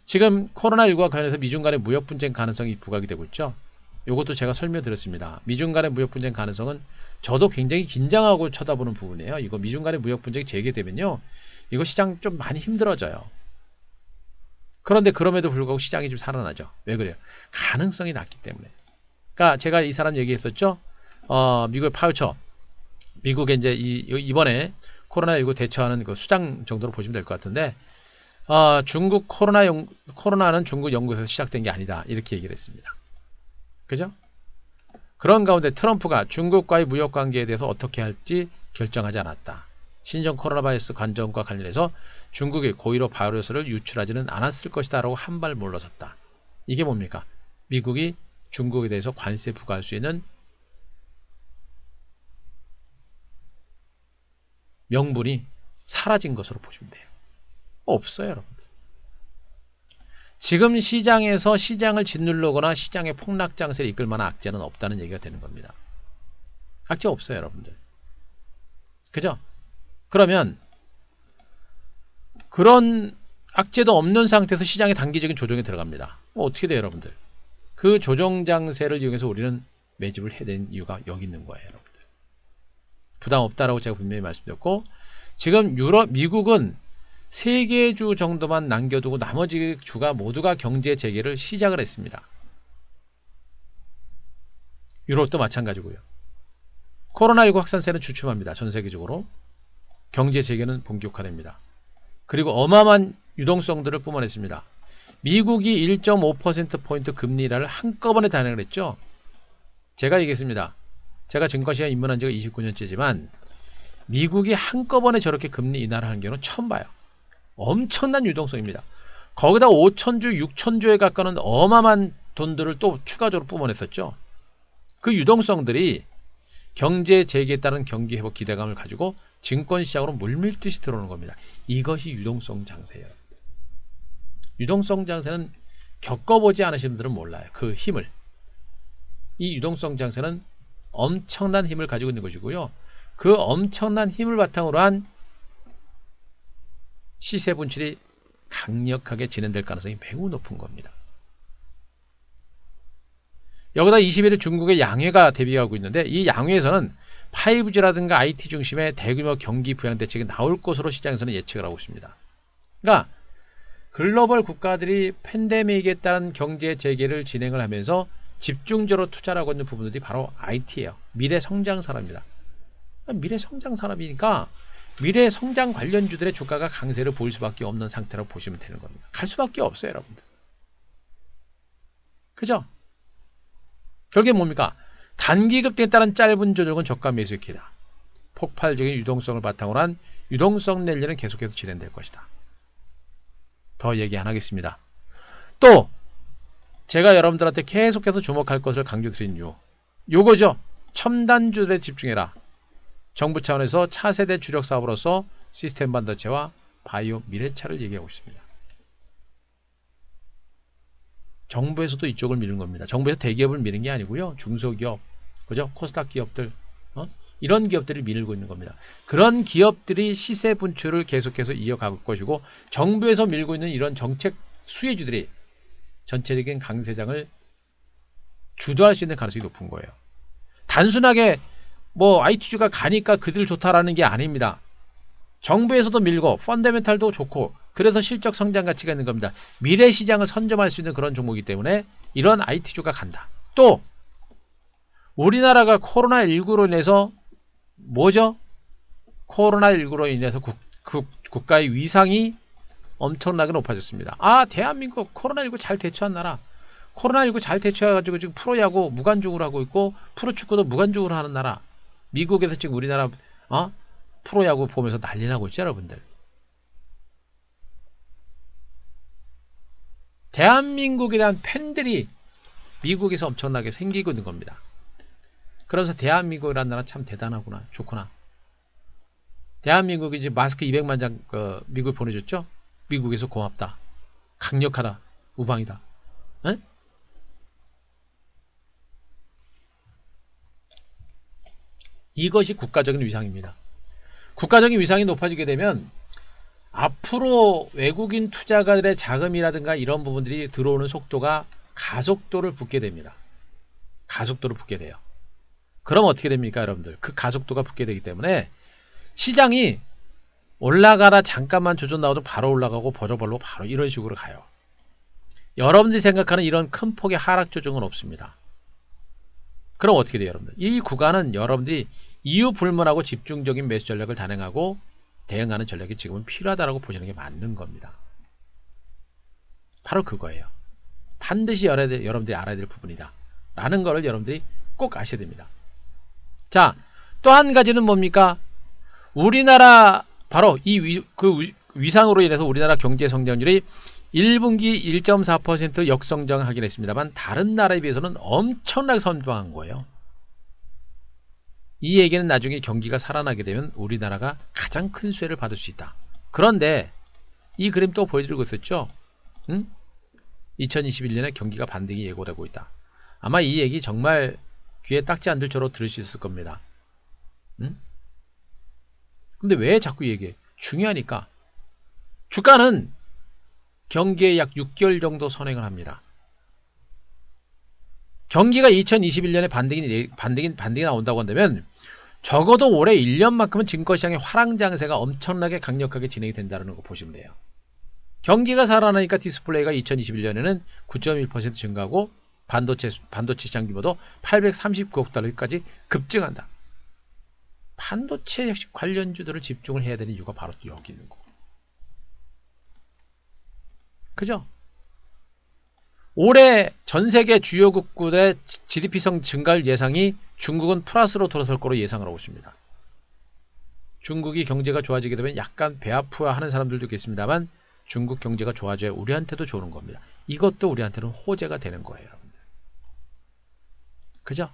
지금 코로나19와 관련해서 미중 간의 무역 분쟁 가능성이 부각이 되고 있죠. 이것도 제가 설명드렸습니다. 미중 간의 무역 분쟁 가능성은 저도 굉장히 긴장하고 쳐다보는 부분이에요. 이거 미중 간의 무역 분쟁이 재개되면요, 이거 시장 좀 많이 힘들어져요. 그런데 그럼에도 불구하고 시장이 좀 살아나죠. 왜 그래요? 가능성이 낮기 때문에. 그러니까 제가 이 사람 얘기했었죠. 미국의 파우처, 미국의 이제 이번에 코로나19 대처하는 그 수장 정도로 보시면 될 것 같은데, 중국 코로나는 중국 영국에서 시작된 게 아니다, 이렇게 얘기를 했습니다. 그죠? 그런 가운데 트럼프가 중국과의 무역 관계에 대해서 어떻게 할지 결정하지 않았다. 신종 코로나 바이러스 관점과 관련해서 중국이 고의로 바이러스를 유출하지는 않았을 것이다 라고 한 발 물러섰다. 이게 뭡니까? 미국이 중국에 대해서 관세 부과할 수 있는 명분이 사라진 것으로 보시면 돼요. 없어요, 여러분들. 지금 시장에서 시장을 짓누르거나 시장의 폭락장세를 이끌 만한 악재는 없다는 얘기가 되는 겁니다. 악재 없어요, 여러분들. 그죠? 그러면 그런 악재도 없는 상태에서 시장의 단기적인 조정에 들어갑니다. 어떻게 돼요, 여러분들? 그 조정 장세를 이용해서 우리는 매집을 해야 되는 이유가 여기 있는 거예요, 여러분들. 부담 없다라고 제가 분명히 말씀드렸고, 지금 미국은 3개 주 정도만 남겨두고 나머지 주가 모두가 경제 재개를 시작을 했습니다. 유럽도 마찬가지고요. 코로나19 확산세는 주춤합니다. 전 세계적으로. 경제 재개는 본격화됩니다. 그리고 어마어마한 유동성들을 뿜어냈습니다. 미국이 1.5%포인트 금리 인하를 한꺼번에 단행을 했죠. 제가 얘기했습니다. 제가 증권시장에 입문한 지가 29년째지만 미국이 한꺼번에 저렇게 금리 인하를 하는 경우는 처음 봐요. 엄청난 유동성입니다. 거기다 5천주, 6천주에 가까운 어마어마한 돈들을 또 추가적으로 뿜어냈었죠. 그 유동성들이 경제 재개에 따른 경기 회복 기대감을 가지고 증권시장으로 물밀듯이 들어오는 겁니다. 이것이 유동성 장세예요. 유동성 장세는 겪어보지 않으신 분들은 몰라요. 그 힘을. 이 유동성 장세는 엄청난 힘을 가지고 있는 것이고요. 그 엄청난 힘을 바탕으로 한 시세 분출이 강력하게 진행될 가능성이 매우 높은 겁니다. 여기다 21일 중국의 양회가 대비하고 있는데, 이 양회에서는 5G라든가 IT 중심의 대규모 경기 부양 대책이 나올 것으로 시장에서는 예측을 하고 있습니다. 그러니까 글로벌 국가들이 팬데믹에 따른 경제 재개를 진행을 하면서 집중적으로 투자를 하고 있는 부분들이 바로 IT예요. 미래 성장 산업입니다. 그러니까 미래 성장 산업이니까 미래 성장 관련주들의 주가가 강세를 보일 수밖에 없는 상태라고 보시면 되는 겁니다. 갈 수밖에 없어요, 여러분들. 그죠? 결국에 뭡니까? 단기 급등에 따른 짧은 조정은 저가 매수의 기회다. 폭발적인 유동성을 바탕으로 한 유동성 랠리는 계속해서 진행될 것이다. 더 얘기 안 하겠습니다. 또 제가 여러분들한테 계속해서 주목할 것을 강조드린 이유, 요거죠. 첨단주들에 집중해라. 정부 차원에서 차세대 주력 사업으로서 시스템 반도체와 바이오 미래차를 얘기하고 있습니다. 정부에서도 이쪽을 미는 겁니다. 정부에서 대기업을 미는 게 아니고요. 중소기업, 그죠? 코스닥 기업들, 이런 기업들이 밀고 있는 겁니다. 그런 기업들이 시세 분출을 계속해서 이어갈 것이고, 정부에서 밀고 있는 이런 정책 수혜주들이 전체적인 강세장을 주도할 수 있는 가능성이 높은 거예요. 단순하게 뭐 IT주가 가니까 그들 좋다라는 게 아닙니다. 정부에서도 밀고 펀더멘탈도 좋고 그래서 실적 성장 가치가 있는 겁니다. 미래 시장을 선점할 수 있는 그런 종목이기 때문에 이런 IT주가 간다. 또 우리나라가 코로나19로 인해서 뭐죠? 코로나19로 인해서 국가의 위상이 엄청나게 높아졌습니다. 아, 대한민국 코로나19 잘 대처한 나라. 코로나19 잘 대처해가지고 지금 프로야구 무관중으로 하고 있고 프로축구도 무관중으로 하는 나라. 미국에서 지금 우리나라 프로야구 보면서 난리 나고 있죠, 여러분들. 대한민국에 대한 팬들이 미국에서 엄청나게 생기고 있는 겁니다. 그러면서 대한민국이라는 나라 참 대단하구나, 좋구나. 대한민국이 이제 마스크 200만 장 미국에 보내줬죠? 미국에서 고맙다. 강력하다. 우방이다. 에? 이것이 국가적인 위상입니다. 국가적인 위상이 높아지게 되면 앞으로 외국인 투자가들의 자금이라든가 이런 부분들이 들어오는 속도가 가속도를 붙게 됩니다. 가속도를 붙게 돼요. 그럼 어떻게 됩니까, 여러분들? 그 가속도가 붙게 되기 때문에 시장이 올라가라 잠깐만 조정 나와도 바로 올라가고 버려버리고 바로 이런 식으로 가요. 여러분들이 생각하는 이런 큰 폭의 하락 조정은 없습니다. 그럼 어떻게 돼요, 여러분들? 이 구간은 여러분들이 이유 불문하고 집중적인 매수 전략을 단행하고 대응하는 전략이 지금은 필요하다고 보시는 게 맞는 겁니다. 바로 그거예요. 반드시 여러분들이 알아야 될 부분이다 라는 거를 여러분들이 꼭 아셔야 됩니다. 자, 또 한 가지는 뭡니까? 우리나라 바로 이 위상으로 인해서 우리나라 경제 성장률이 1분기 1.4% 역성장 하긴 했습니다만 다른 나라에 비해서는 엄청나게 선방한 거예요. 이 얘기는 나중에 경기가 살아나게 되면 우리나라가 가장 큰 수혜를 받을 수 있다. 그런데 이 그림 또 보여드리고 있었죠. 2021년에 경기가 반등이 예고되고 있다. 아마 이 얘기 정말 귀에 딱지 안 들도록 들을 수 있을 겁니다. 근데 왜 자꾸 얘기해? 중요하니까. 주가는 경기에 약 6개월 정도 선행을 합니다. 경기가 2021년에 반등이 나온다고 한다면 적어도 올해 1년만큼은 증권시장의 화랑장세가 엄청나게 강력하게 진행이 된다는 거 보시면 돼요. 경기가 살아나니까 디스플레이가 2021년에는 9.1% 증가하고 반도체 시장 규모도 839억 달러까지 급증한다. 반도체 관련주들을 집중을 해야 되는 이유가 바로 여기 있는 거고. 그죠? 올해 전세계 주요국들의 GDP성 증가율 예상이 중국은 플러스로 돌아설 거로 예상을 하고 있습니다. 중국이 경제가 좋아지게 되면 약간 배 아프하는 사람들도 있겠습니다만 중국 경제가 좋아져야 우리한테도 좋은 겁니다. 이것도 우리한테는 호재가 되는 거예요, 여러분들. 그죠?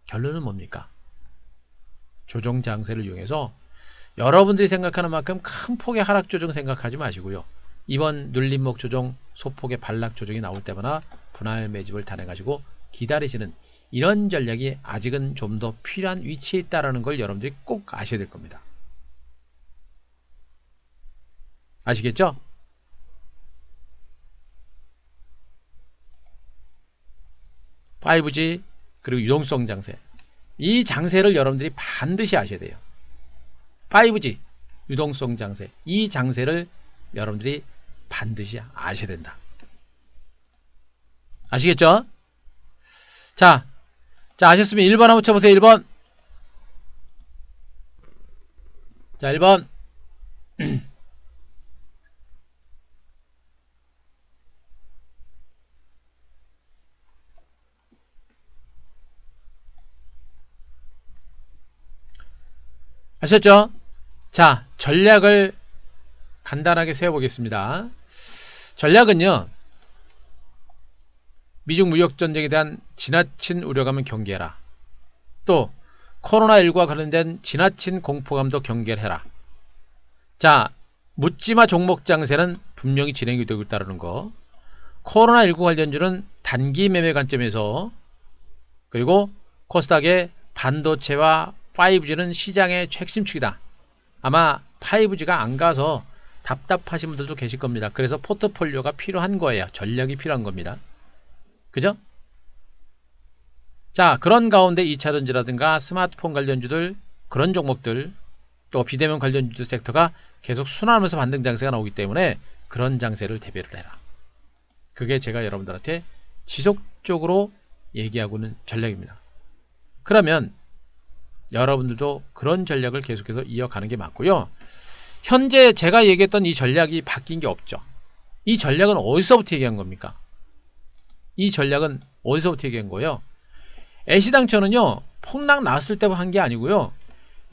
결론은 뭡니까? 조정 장세를 이용해서 여러분들이 생각하는 만큼 큰 폭의 하락 조정 생각하지 마시고요. 이번 눌림목 조정, 소폭의 반락 조정이 나올 때마다 분할 매집을 단행하시고 기다리시는 이런 전략이 아직은 좀 더 필요한 위치에 있다는 걸 여러분들이 꼭 아셔야 될 겁니다. 아시겠죠? (5G) 그리고 유동성 장세, 이 장세를 여러분들이 반드시 아셔야 돼요. 5G 유동성 장세, 이 장세를 여러분들이 반드시 아셔야 된다. 아시겠죠? 자 아셨으면 1번 한번 쳐보세요. 1번. 자, 1번. 아셨죠? 자, 전략을 간단하게 세워보겠습니다. 전략은요, 미중 무역전쟁에 대한 지나친 우려감은 경계해라. 또 코로나19와 관련된 지나친 공포감도 경계해라. 자, 묻지마 종목 장세는 분명히 진행이 되고 있다는 거. 코로나19 관련주는 단기 매매 관점에서, 그리고 코스닥의 반도체와 5G는 시장의 핵심축이다. 아마 5G가 안 가서 답답하신 분들도 계실 겁니다. 그래서 포트폴리오가 필요한 거예요. 전략이 필요한 겁니다. 그죠? 자, 그런 가운데 2차전지라든가 스마트폰 관련주들, 그런 종목들, 또 비대면 관련주 섹터가 계속 순환하면서 반등 장세가 나오기 때문에 그런 장세를 대비를 해라. 그게 제가 여러분들한테 지속적으로 얘기하고 있는 전략입니다. 그러면 여러분들도 그런 전략을 계속해서 이어가는 게 맞고요. 현재 제가 얘기했던 이 전략이 바뀐 게 없죠. 이 전략은 어디서부터 얘기한 겁니까? 이 전략은 어디서부터 얘기한 거예요? 애시당초는요, 폭락 났을 때 한 게 아니고요.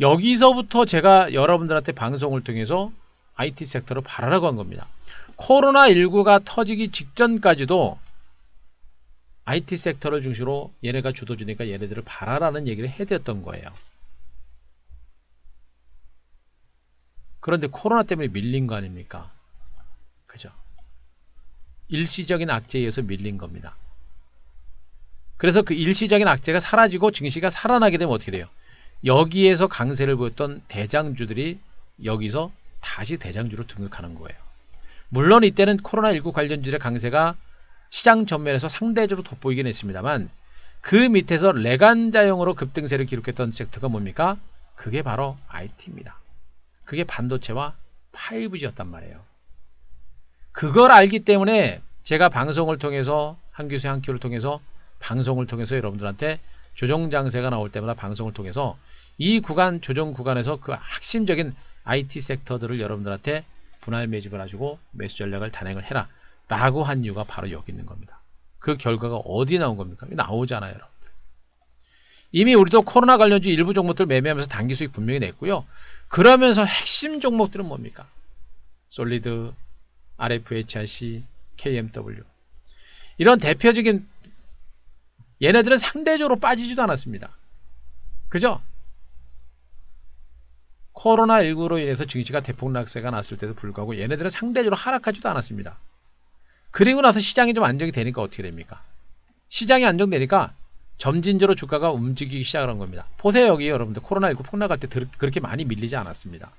여기서부터 제가 여러분들한테 방송을 통해서 IT 섹터를 바라라고 한 겁니다. 코로나19가 터지기 직전까지도 IT 섹터를 중심으로 얘네가 주도주니까 얘네들을 바라라는 얘기를 해드렸던 거예요. 그런데 코로나 때문에 밀린 거 아닙니까? 그죠? 일시적인 악재에 의해서 밀린 겁니다. 그래서 그 일시적인 악재가 사라지고 증시가 살아나게 되면 어떻게 돼요? 여기에서 강세를 보였던 대장주들이 여기서 다시 대장주로 등극하는 거예요. 물론 이때는 코로나19 관련주의 강세가 시장 전면에서 상대적으로 돋보이긴 했습니다만 그 밑에서 레간자형으로 급등세를 기록했던 섹터가 뭡니까? 그게 바로 IT입니다. 그게 반도체와 5G였단 말이에요. 그걸 알기 때문에 제가 방송을 통해서 한 교수의 한 끼를 통해서 방송을 통해서 여러분들한테 조정 장세가 나올 때마다 방송을 통해서 이 구간 조정 구간에서 그 핵심적인 IT 섹터들을 여러분들한테 분할 매집을 해주고 매수 전략을 단행을 해라 라고 한 이유가 바로 여기 있는 겁니다. 그 결과가 어디 나온 겁니까? 나오잖아요, 여러분들. 이미 우리도 코로나 관련주 일부 종목들 매매하면서 단기 수익 분명히 냈고요. 그러면서 핵심 종목들은 뭡니까? 솔리드, RFHRC, KMW 이런 대표적인 얘네들은 상대적으로 빠지지도 않았습니다. 그죠? 코로나19로 인해서 증시가 대폭락세가 났을 때도 불구하고 얘네들은 상대적으로 하락하지도 않았습니다. 그리고 나서 시장이 좀 안정이 되니까 어떻게 됩니까? 시장이 안정되니까 점진적으로 주가가 움직이기 시작을 한 겁니다. 보세요, 여기 여러분들 코로나19 폭락할 때 그렇게 많이 밀리지 않았습니다.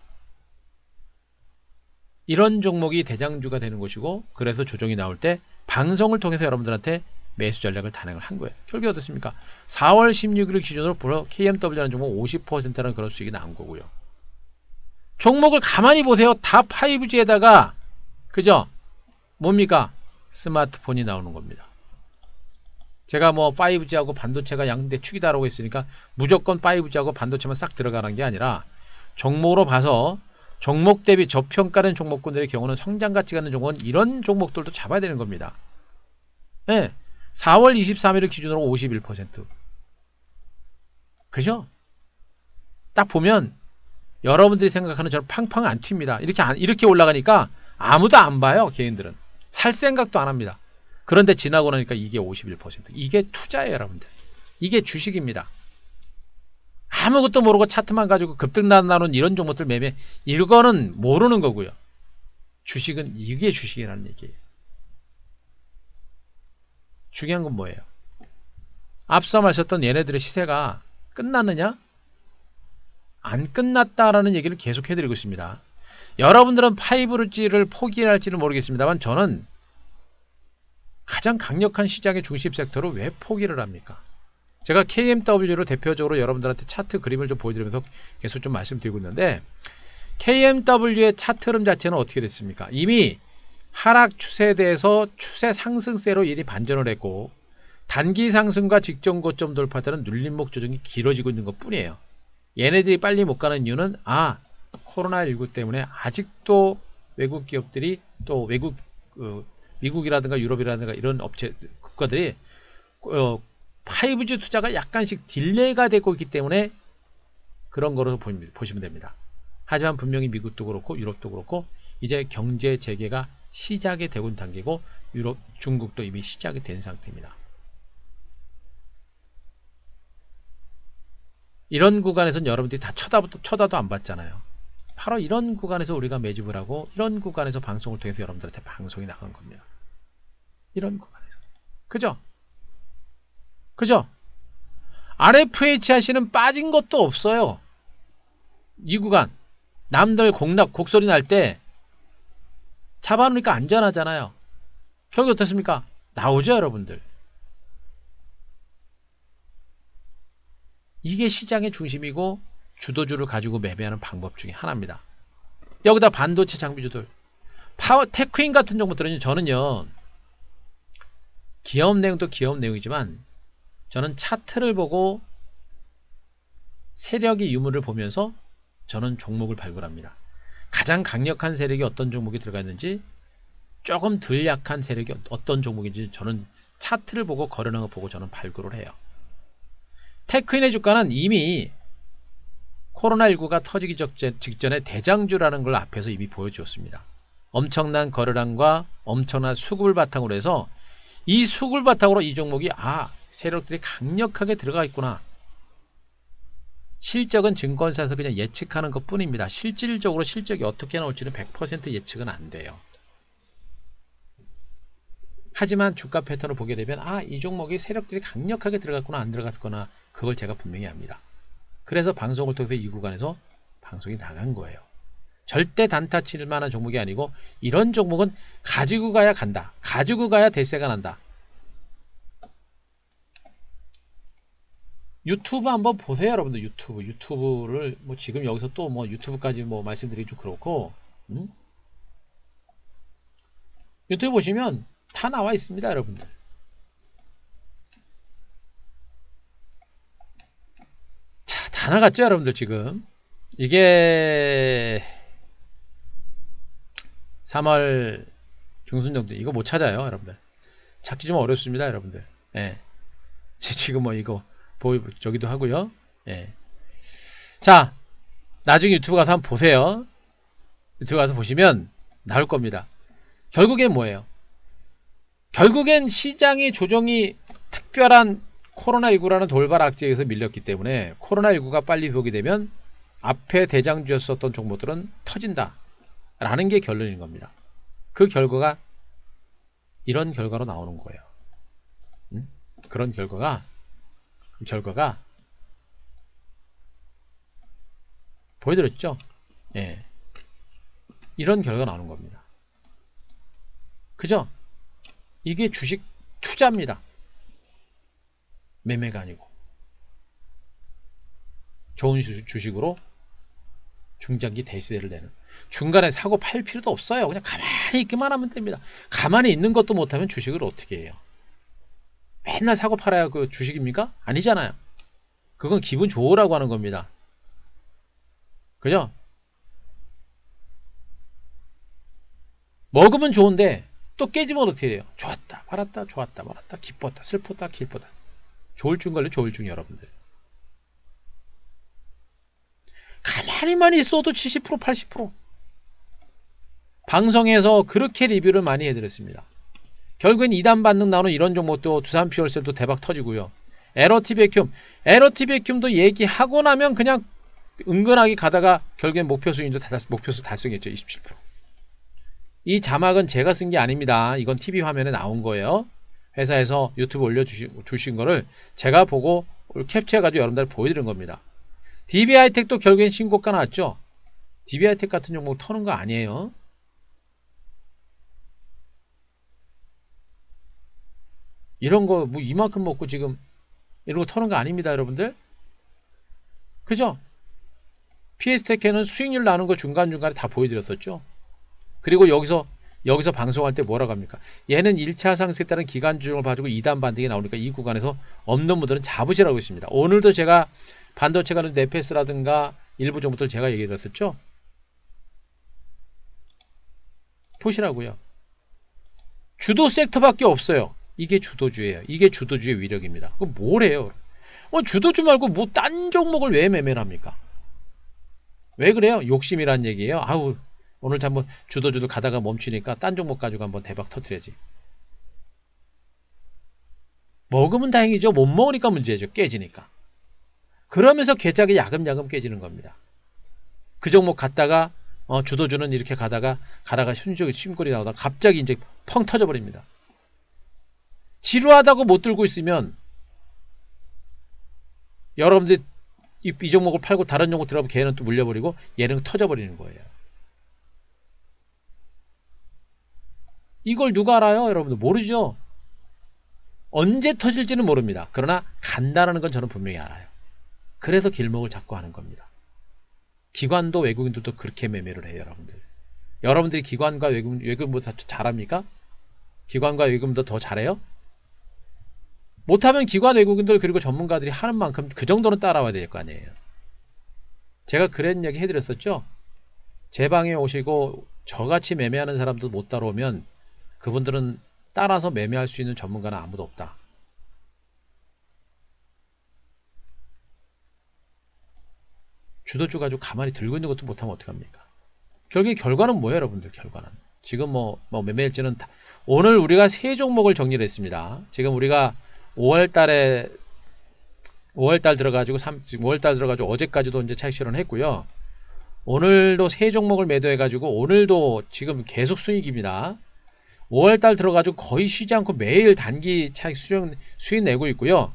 이런 종목이 대장주가 되는 것이고 그래서 조정이 나올 때 방송을 통해서 여러분들한테 매수 전략을 단행을 한 거예요. 결국에 어떻습니까? 4월 16일 기준으로 KMW라는 종목 50%라는 그런 수익이 나온 거고요. 종목을 가만히 보세요. 다 5G에다가 그죠? 뭡니까? 스마트폰이 나오는 겁니다. 제가 뭐 5G하고 반도체가 양대 축이다라고 했으니까 무조건 5G하고 반도체만 싹 들어가는 게 아니라 종목으로 봐서 종목 대비 저평가된 종목군들의 경우는 성장 가치가 있는 종목은 이런 종목들도 잡아야 되는 겁니다. 네. 4월 23일을 기준으로 51%. 그죠? 딱 보면 여러분들이 생각하는 저는 팡팡 안 튑니다. 이렇게 올라가니까 아무도 안 봐요. 개인들은. 살 생각도 안 합니다. 그런데 지나고 나니까 이게 51%. 이게 투자예요, 여러분들. 이게 주식입니다. 아무것도 모르고 차트만 가지고 급등 나는 이런 종목들 매매 이거는 모르는 거고요. 주식은 이게 주식이라는 얘기예요. 중요한 건 뭐예요? 앞서 말했던 얘네들의 시세가 끝났느냐? 안 끝났다라는 얘기를 계속 해드리고 있습니다. 여러분들은 5G를 포기할지는 모르겠습니다만 저는 가장 강력한 시장의 중심 섹터로 왜 포기를 합니까? 제가 KMW로 대표적으로 여러분들한테 차트 그림을 좀 보여드리면서 계속 좀 말씀드리고 있는데 KMW의 차트 흐름 자체는 어떻게 됐습니까? 이미 하락 추세에 대해서 추세 상승세로 이리 반전을 했고 단기 상승과 직전 고점 돌파되는 눌림목 조정이 길어지고 있는 것 뿐이에요. 얘네들이 빨리 못 가는 이유는 코로나19 때문에 아직도 외국 기업들이 또 외국 미국이라든가 유럽이라든가 이런 업체 국가들이 5G 투자가 약간씩 딜레이가 되고 있기 때문에 그런 거로 보시면 됩니다. 하지만 분명히 미국도 그렇고 유럽도 그렇고 이제 경제 재개가 시작이 되고 있는 단계고 유럽, 중국도 이미 시작이 된 상태입니다. 이런 구간에서는 여러분들이 다 쳐다도 안 봤잖아요. 바로 이런 구간에서 우리가 매집을 하고 이런 구간에서 방송을 통해서 여러분들한테 방송이 나간 겁니다. 이런 구간에서. 그죠? 그죠? RFHRC는 빠진 것도 없어요. 이 구간. 남들 곡소리 날 때 잡아놓으니까 안전하잖아요. 결국 어떻습니까? 나오죠, 여러분들. 이게 시장의 중심이고 주도주를 가지고 매매하는 방법 중에 하나입니다. 여기다 반도체 장비주들 테크인 같은 종목들은 저는요 기업 내용도 기업 내용이지만 저는 차트를 보고 세력의 유무를 보면서 저는 종목을 발굴합니다. 가장 강력한 세력이 어떤 종목이 들어가 있는지 조금 덜 약한 세력이 어떤 종목인지 저는 차트를 보고 거래량을 보고 저는 발굴을 해요. 테크인의 주가는 이미 코로나19가 터지기 직전에 대장주라는 걸 앞에서 이미 보여주었습니다. 엄청난 거래량과 엄청난 수급을 바탕으로 해서 이 수급을 바탕으로 이 종목이 세력들이 강력하게 들어가 있구나. 실적은 증권사에서 그냥 예측하는 것 뿐입니다. 실질적으로 실적이 어떻게 나올지는 100% 예측은 안 돼요. 하지만 주가 패턴을 보게 되면 이 종목이 세력들이 강력하게 들어갔구나 안 들어갔거나 그걸 제가 분명히 압니다. 그래서 방송을 통해서 이 구간에서 방송이 나간 거예요. 절대 단타 칠 만한 종목이 아니고 이런 종목은 가지고 가야 간다. 가지고 가야 대세가 난다. 유튜브 한번 보세요, 여러분들. 유튜브를 뭐 지금 여기서 또 뭐 유튜브까지 뭐 말씀드리기 좀 그렇고, 유튜브 보시면 다 나와 있습니다, 여러분들. 자, 다 나갔죠, 여러분들. 지금 이게 3월 중순 정도. 이거 못 찾아요, 여러분들. 찾기 좀 어렵습니다, 여러분들. 예. 지금 뭐 이거 저기도 하고요. 예. 자, 나중에 유튜브 가서 한번 보세요. 유튜브 가서 보시면 나올 겁니다. 결국엔 뭐예요? 결국엔 시장의 조정이 특별한 코로나19라는 돌발 악재에서 밀렸기 때문에 코로나19가 빨리 회복이 되면 앞에 대장주였었던 종목들은 터진다 라는 게 결론인 겁니다. 그 결과가 이런 결과로 나오는 거예요. 그런 결과가 보여드렸죠? 예. 이런 결과가 나오는 겁니다. 그죠? 이게 주식 투자입니다. 매매가 아니고. 좋은 주식으로 중장기 대세를 내는. 중간에 사고 팔 필요도 없어요. 그냥 가만히 있기만 하면 됩니다. 가만히 있는 것도 못하면 주식을 어떻게 해요? 맨날 사고 팔아야 그 주식입니까? 아니잖아요. 그건 기분 좋으라고 하는 겁니다. 그죠? 먹으면 좋은데 또 깨지면 어떻게 돼요? 좋았다, 팔았다, 좋았다, 말았다, 기뻤다, 슬펐다, 기뻤다. 좋을 중 걸려, 좋을 중 여러분들. 가만히만 있어도 70%, 80%. 방송에서 그렇게 리뷰를 많이 해드렸습니다. 결국엔 2단 반등 나오는 이런 종목도 두산 피월셀도 대박 터지고요. 에러티베큐움도 얘기하고 나면 그냥 은근하게 가다가 결국엔 목표수 달성했죠. 27%. 이 자막은 제가 쓴 게 아닙니다. 이건 TV 화면에 나온 거예요. 회사에서 유튜브 올려주신 거를 제가 보고 캡처해가지고 여러분들 보여드린 겁니다. DB하이텍도 결국엔 신고가 나왔죠. DB하이텍 같은 종목 터는 거 아니에요. 이런 거 뭐 이만큼 먹고 지금 이런 거 터는 거 아닙니다, 여러분들. 그죠? PS테크는 수익률 나는 거 중간중간에 다 보여드렸었죠. 그리고 여기서 방송할 때 뭐라고 합니까? 얘는 1차 상승에 따른 기간 조정을 봐주고 2단 반등이 나오니까 이 구간에서 없는 분들은 잡으시라고 했습니다. 오늘도 제가 반도체 관련 네페스라든가 일부 종목들 제가 얘기 드렸었죠. 보시라고요. 주도 섹터밖에 없어요. 이게 주도주예요. 이게 주도주의 위력입니다. 그럼 뭘 해요? 주도주 말고 뭐 딴 종목을 왜 매매를 합니까? 왜 그래요? 욕심이란 얘기예요. 아우, 오늘 한번 주도주들 가다가 멈추니까 딴 종목 가지고 한번 대박 터뜨려야지. 먹으면 다행이죠. 못 먹으니까 문제죠. 깨지니까. 그러면서 계좌가 야금야금 깨지는 겁니다. 그 종목 갔다가 주도주는 이렇게 가다가 순식간에 심골이 나오다가 갑자기 이제 펑 터져버립니다. 지루하다고 못 들고 있으면 여러분들이 이 종목을 팔고 다른 종목 들어가면 걔는 또 물려버리고 얘는 터져버리는 거예요. 이걸 누가 알아요? 여러분들 모르죠? 언제 터질지는 모릅니다. 그러나 간다라는 건 저는 분명히 알아요. 그래서 길목을 잡고 하는 겁니다. 기관도 외국인들도 그렇게 매매를 해요, 여러분들. 여러분들이 기관과 외국인보다 잘합니까? 기관과 외국인보다 더 잘해요? 못하면 기관 외국인들 그리고 전문가들이 하는 만큼 그 정도는 따라와야 될 거 아니에요. 제가 그런 얘기 해드렸었죠. 제 방에 오시고 저같이 매매하는 사람도 못 따라오면 그분들은 따라서 매매할 수 있는 전문가는 아무도 없다. 주도주 가지고 가만히 들고 있는 것도 못하면 어떡합니까? 결국에 결과는 뭐예요, 여러분들? 결과는 지금 뭐 매매일지는 오늘 우리가 세 종목을 정리를 했습니다. 지금 우리가 5월달 들어가지고 5월달 들어가지고 어제까지도 이제 차익 실현을 했고요. 오늘도 세 종목을 매도해가지고 오늘도 지금 계속 수익입니다. 5월달 들어가지고 거의 쉬지 않고 매일 단기 차익 수익 내고 있고요.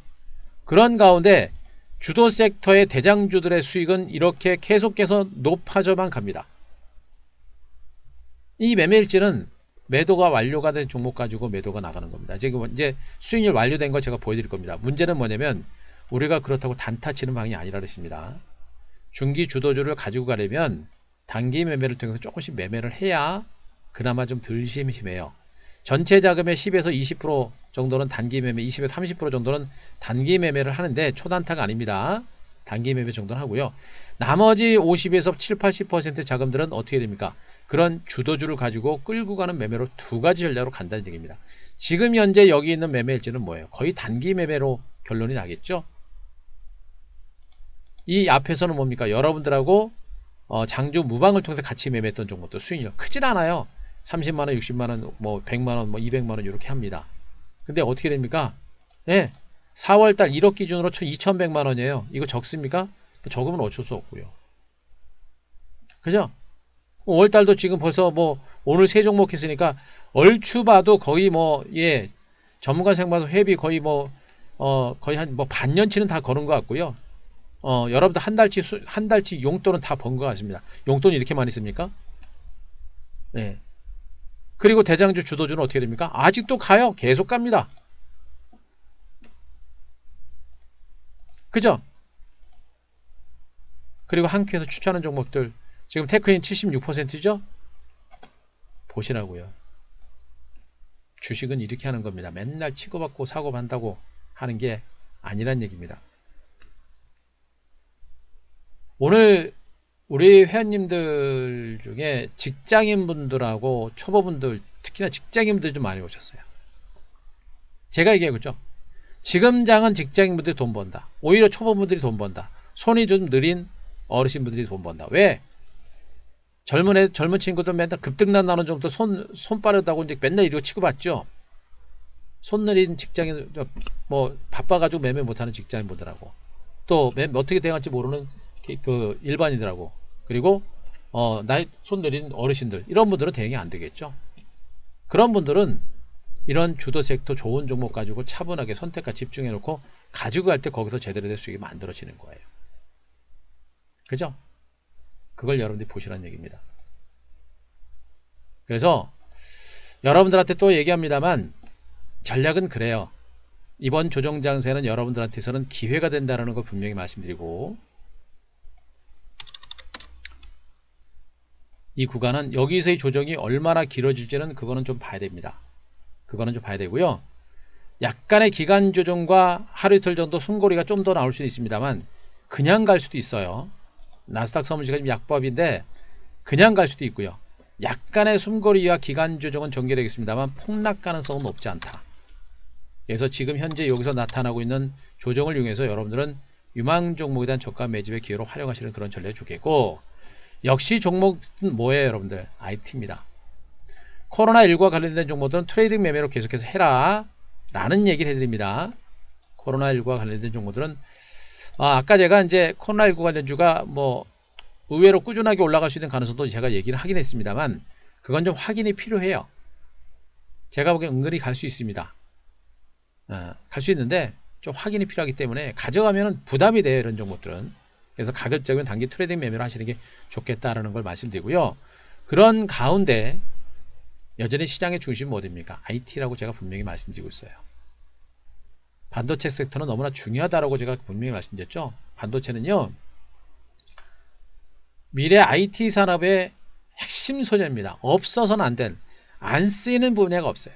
그런 가운데 주도 섹터의 대장주들의 수익은 이렇게 계속해서 높아져만 갑니다. 이 매매일지는 매도가 완료가 된 종목 가지고 매도가 나가는 겁니다. 지금 이제 수익률 완료된 거 제가 보여드릴 겁니다. 문제는 뭐냐면 우리가 그렇다고 단타 치는 방이 아니라 그랬습니다. 중기 주도주를 가지고 가려면 단기 매매를 통해서 조금씩 매매를 해야 그나마 좀 덜 심심해요. 전체 자금의 10에서 20% 정도는 단기 매매, 20에서 30% 정도는 단기 매매를 하는데 초단타가 아닙니다. 단기 매매 정도는 하고요. 나머지 50에서 7, 80% 자금들은 어떻게 됩니까? 그런 주도주를 가지고 끌고 가는 매매로 두 가지 전략으로 간다는 얘기입니다. 지금 현재 여기 있는 매매일지는 뭐예요? 거의 단기 매매로 결론이 나겠죠? 이 앞에서는 뭡니까? 여러분들하고 장주 무방을 통해서 같이 매매했던 종목도 수익률 크진 않아요. 30만원, 60만원, 뭐 100만원, 뭐 200만원 이렇게 합니다. 근데 어떻게 됩니까? 예, 4월달 1억 기준으로 2100만원이에요. 이거 적습니까? 적으면 어쩔 수 없고요. 그죠? 5월달도 지금 벌써 뭐 오늘 세 종목 했으니까 얼추 봐도 거의 뭐 예, 전문가 생방송 회비 거의 뭐 거의 한 뭐 반년치는 다 거는 것 같고요. 여러분들 한 달치 용돈은 다 번 것 같습니다. 용돈이 이렇게 많이 씁니까? 예. 그리고 대장주 주도주는 어떻게 됩니까? 아직도 가요. 계속 갑니다. 그죠? 그리고 한큐에서 추천하는 종목들 지금 테크인 76%죠? 보시라고요. 주식은 이렇게 하는 겁니다. 맨날 치고받고 사고판다고 하는 게 아니란 얘기입니다. 오늘 우리 회원님들 중에 직장인분들하고 초보분들, 특히나 직장인분들이 좀 많이 오셨어요. 제가 얘기하겠죠. 지금 장은 직장인분들이 돈 번다. 오히려 초보분들이 돈 번다. 손이 좀 느린 어르신분들이 돈 번다. 왜? 젊은 친구들 맨날 급등난 나는 정도 손 빠르다고 이제 맨날 이러고 치고받죠. 손 느린 직장인, 뭐 바빠가지고 매매 못하는 직장인분들하고 또 어떻게 대응할지 모르는 그 일반인들하고 그리고 나이 손 느린 어르신들 이런 분들은 대응이 안 되겠죠. 그런 분들은 이런 주도 섹터 좋은 종목 가지고 차분하게 선택과 집중해 놓고 가지고 갈 때 거기서 제대로 될 수익이 만들어지는 거예요. 그죠? 그걸 여러분들이 보시라는 얘기입니다. 그래서 여러분들한테 또 얘기합니다만 전략은 그래요. 이번 조정 장세는 여러분들한테서는 기회가 된다는 걸 분명히 말씀드리고 이 구간은 여기서의 조정이 얼마나 길어질지는 그거는 좀 봐야 됩니다. 그거는 좀 봐야 되고요. 약간의 기간 조정과 하루 이틀 정도 숨고리가 좀 더 나올 수는 있습니다만 그냥 갈 수도 있어요. 나스닥 서문지가 지금 약법인데 그냥 갈 수도 있고요. 약간의 숨고리와 기간 조정은 전개되겠습니다만 폭락 가능성은 높지 않다. 그래서 지금 현재 여기서 나타나고 있는 조정을 이용해서 여러분들은 유망 종목에 대한 저가 매집의 기회로 활용하시는 그런 전략이 좋겠고 역시 종목은 뭐예요 여러분들? IT입니다. 코로나19와 관련된 종목들은 트레이딩 매매로 계속해서 해라 라는 얘기를 해드립니다. 코로나19와 관련된 종목들은 아까 제가 이제 코로나19 관련주가 뭐 의외로 꾸준하게 올라갈 수 있는 가능성도 제가 얘기를 하긴 했습니다만 그건 좀 확인이 필요해요. 제가 보기엔 은근히 갈 수 있습니다. 갈 수 있는데 좀 확인이 필요하기 때문에 가져가면 부담이 돼요 이런 종목들은. 그래서 가급적이면 단기 트레이딩 매매를 하시는 게 좋겠다라는 걸 말씀드리고요. 그런 가운데 여전히 시장의 중심은 어디입니까? IT라고 제가 분명히 말씀드리고 있어요. 반도체 섹터는 너무나 중요하다라고 제가 분명히 말씀드렸죠. 반도체는요. 미래 IT 산업의 핵심 소재입니다. 없어서는 안 된, 안 쓰이는 분야가 없어요.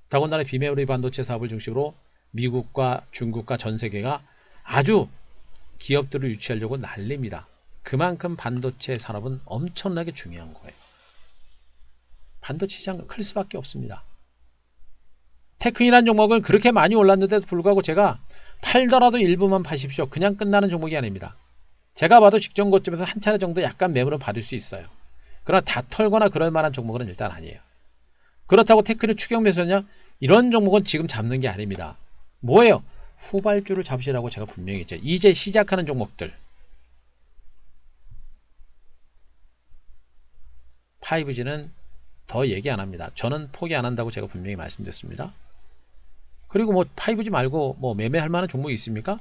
더군다나 비메모리 반도체 사업을 중심으로 미국과 중국과 전 세계가 아주 기업들을 유치하려고 난립니다. 그만큼 반도체 산업은 엄청나게 중요한 거예요. 반도체 시장 클 수밖에 없습니다. 테크인이라는 종목은 그렇게 많이 올랐는데도 불구하고 제가 팔더라도 일부만 파십시오. 그냥 끝나는 종목이 아닙니다. 제가 봐도 직전 고점에서 한 차례 정도 약간 매물은 받을 수 있어요. 그러나 다 털거나 그럴 만한 종목은 일단 아니에요. 그렇다고 테크인을 추격 매수냐? 이런 종목은 지금 잡는 게 아닙니다. 뭐예요? 후발주를 잡으시라고 제가 분명히 했죠. 이제 시작하는 종목들 5G는 더 얘기 안 합니다. 저는 포기 안 한다고 제가 분명히 말씀드렸습니다. 그리고 뭐 5G 말고 뭐 매매할 만한 종목이 있습니까?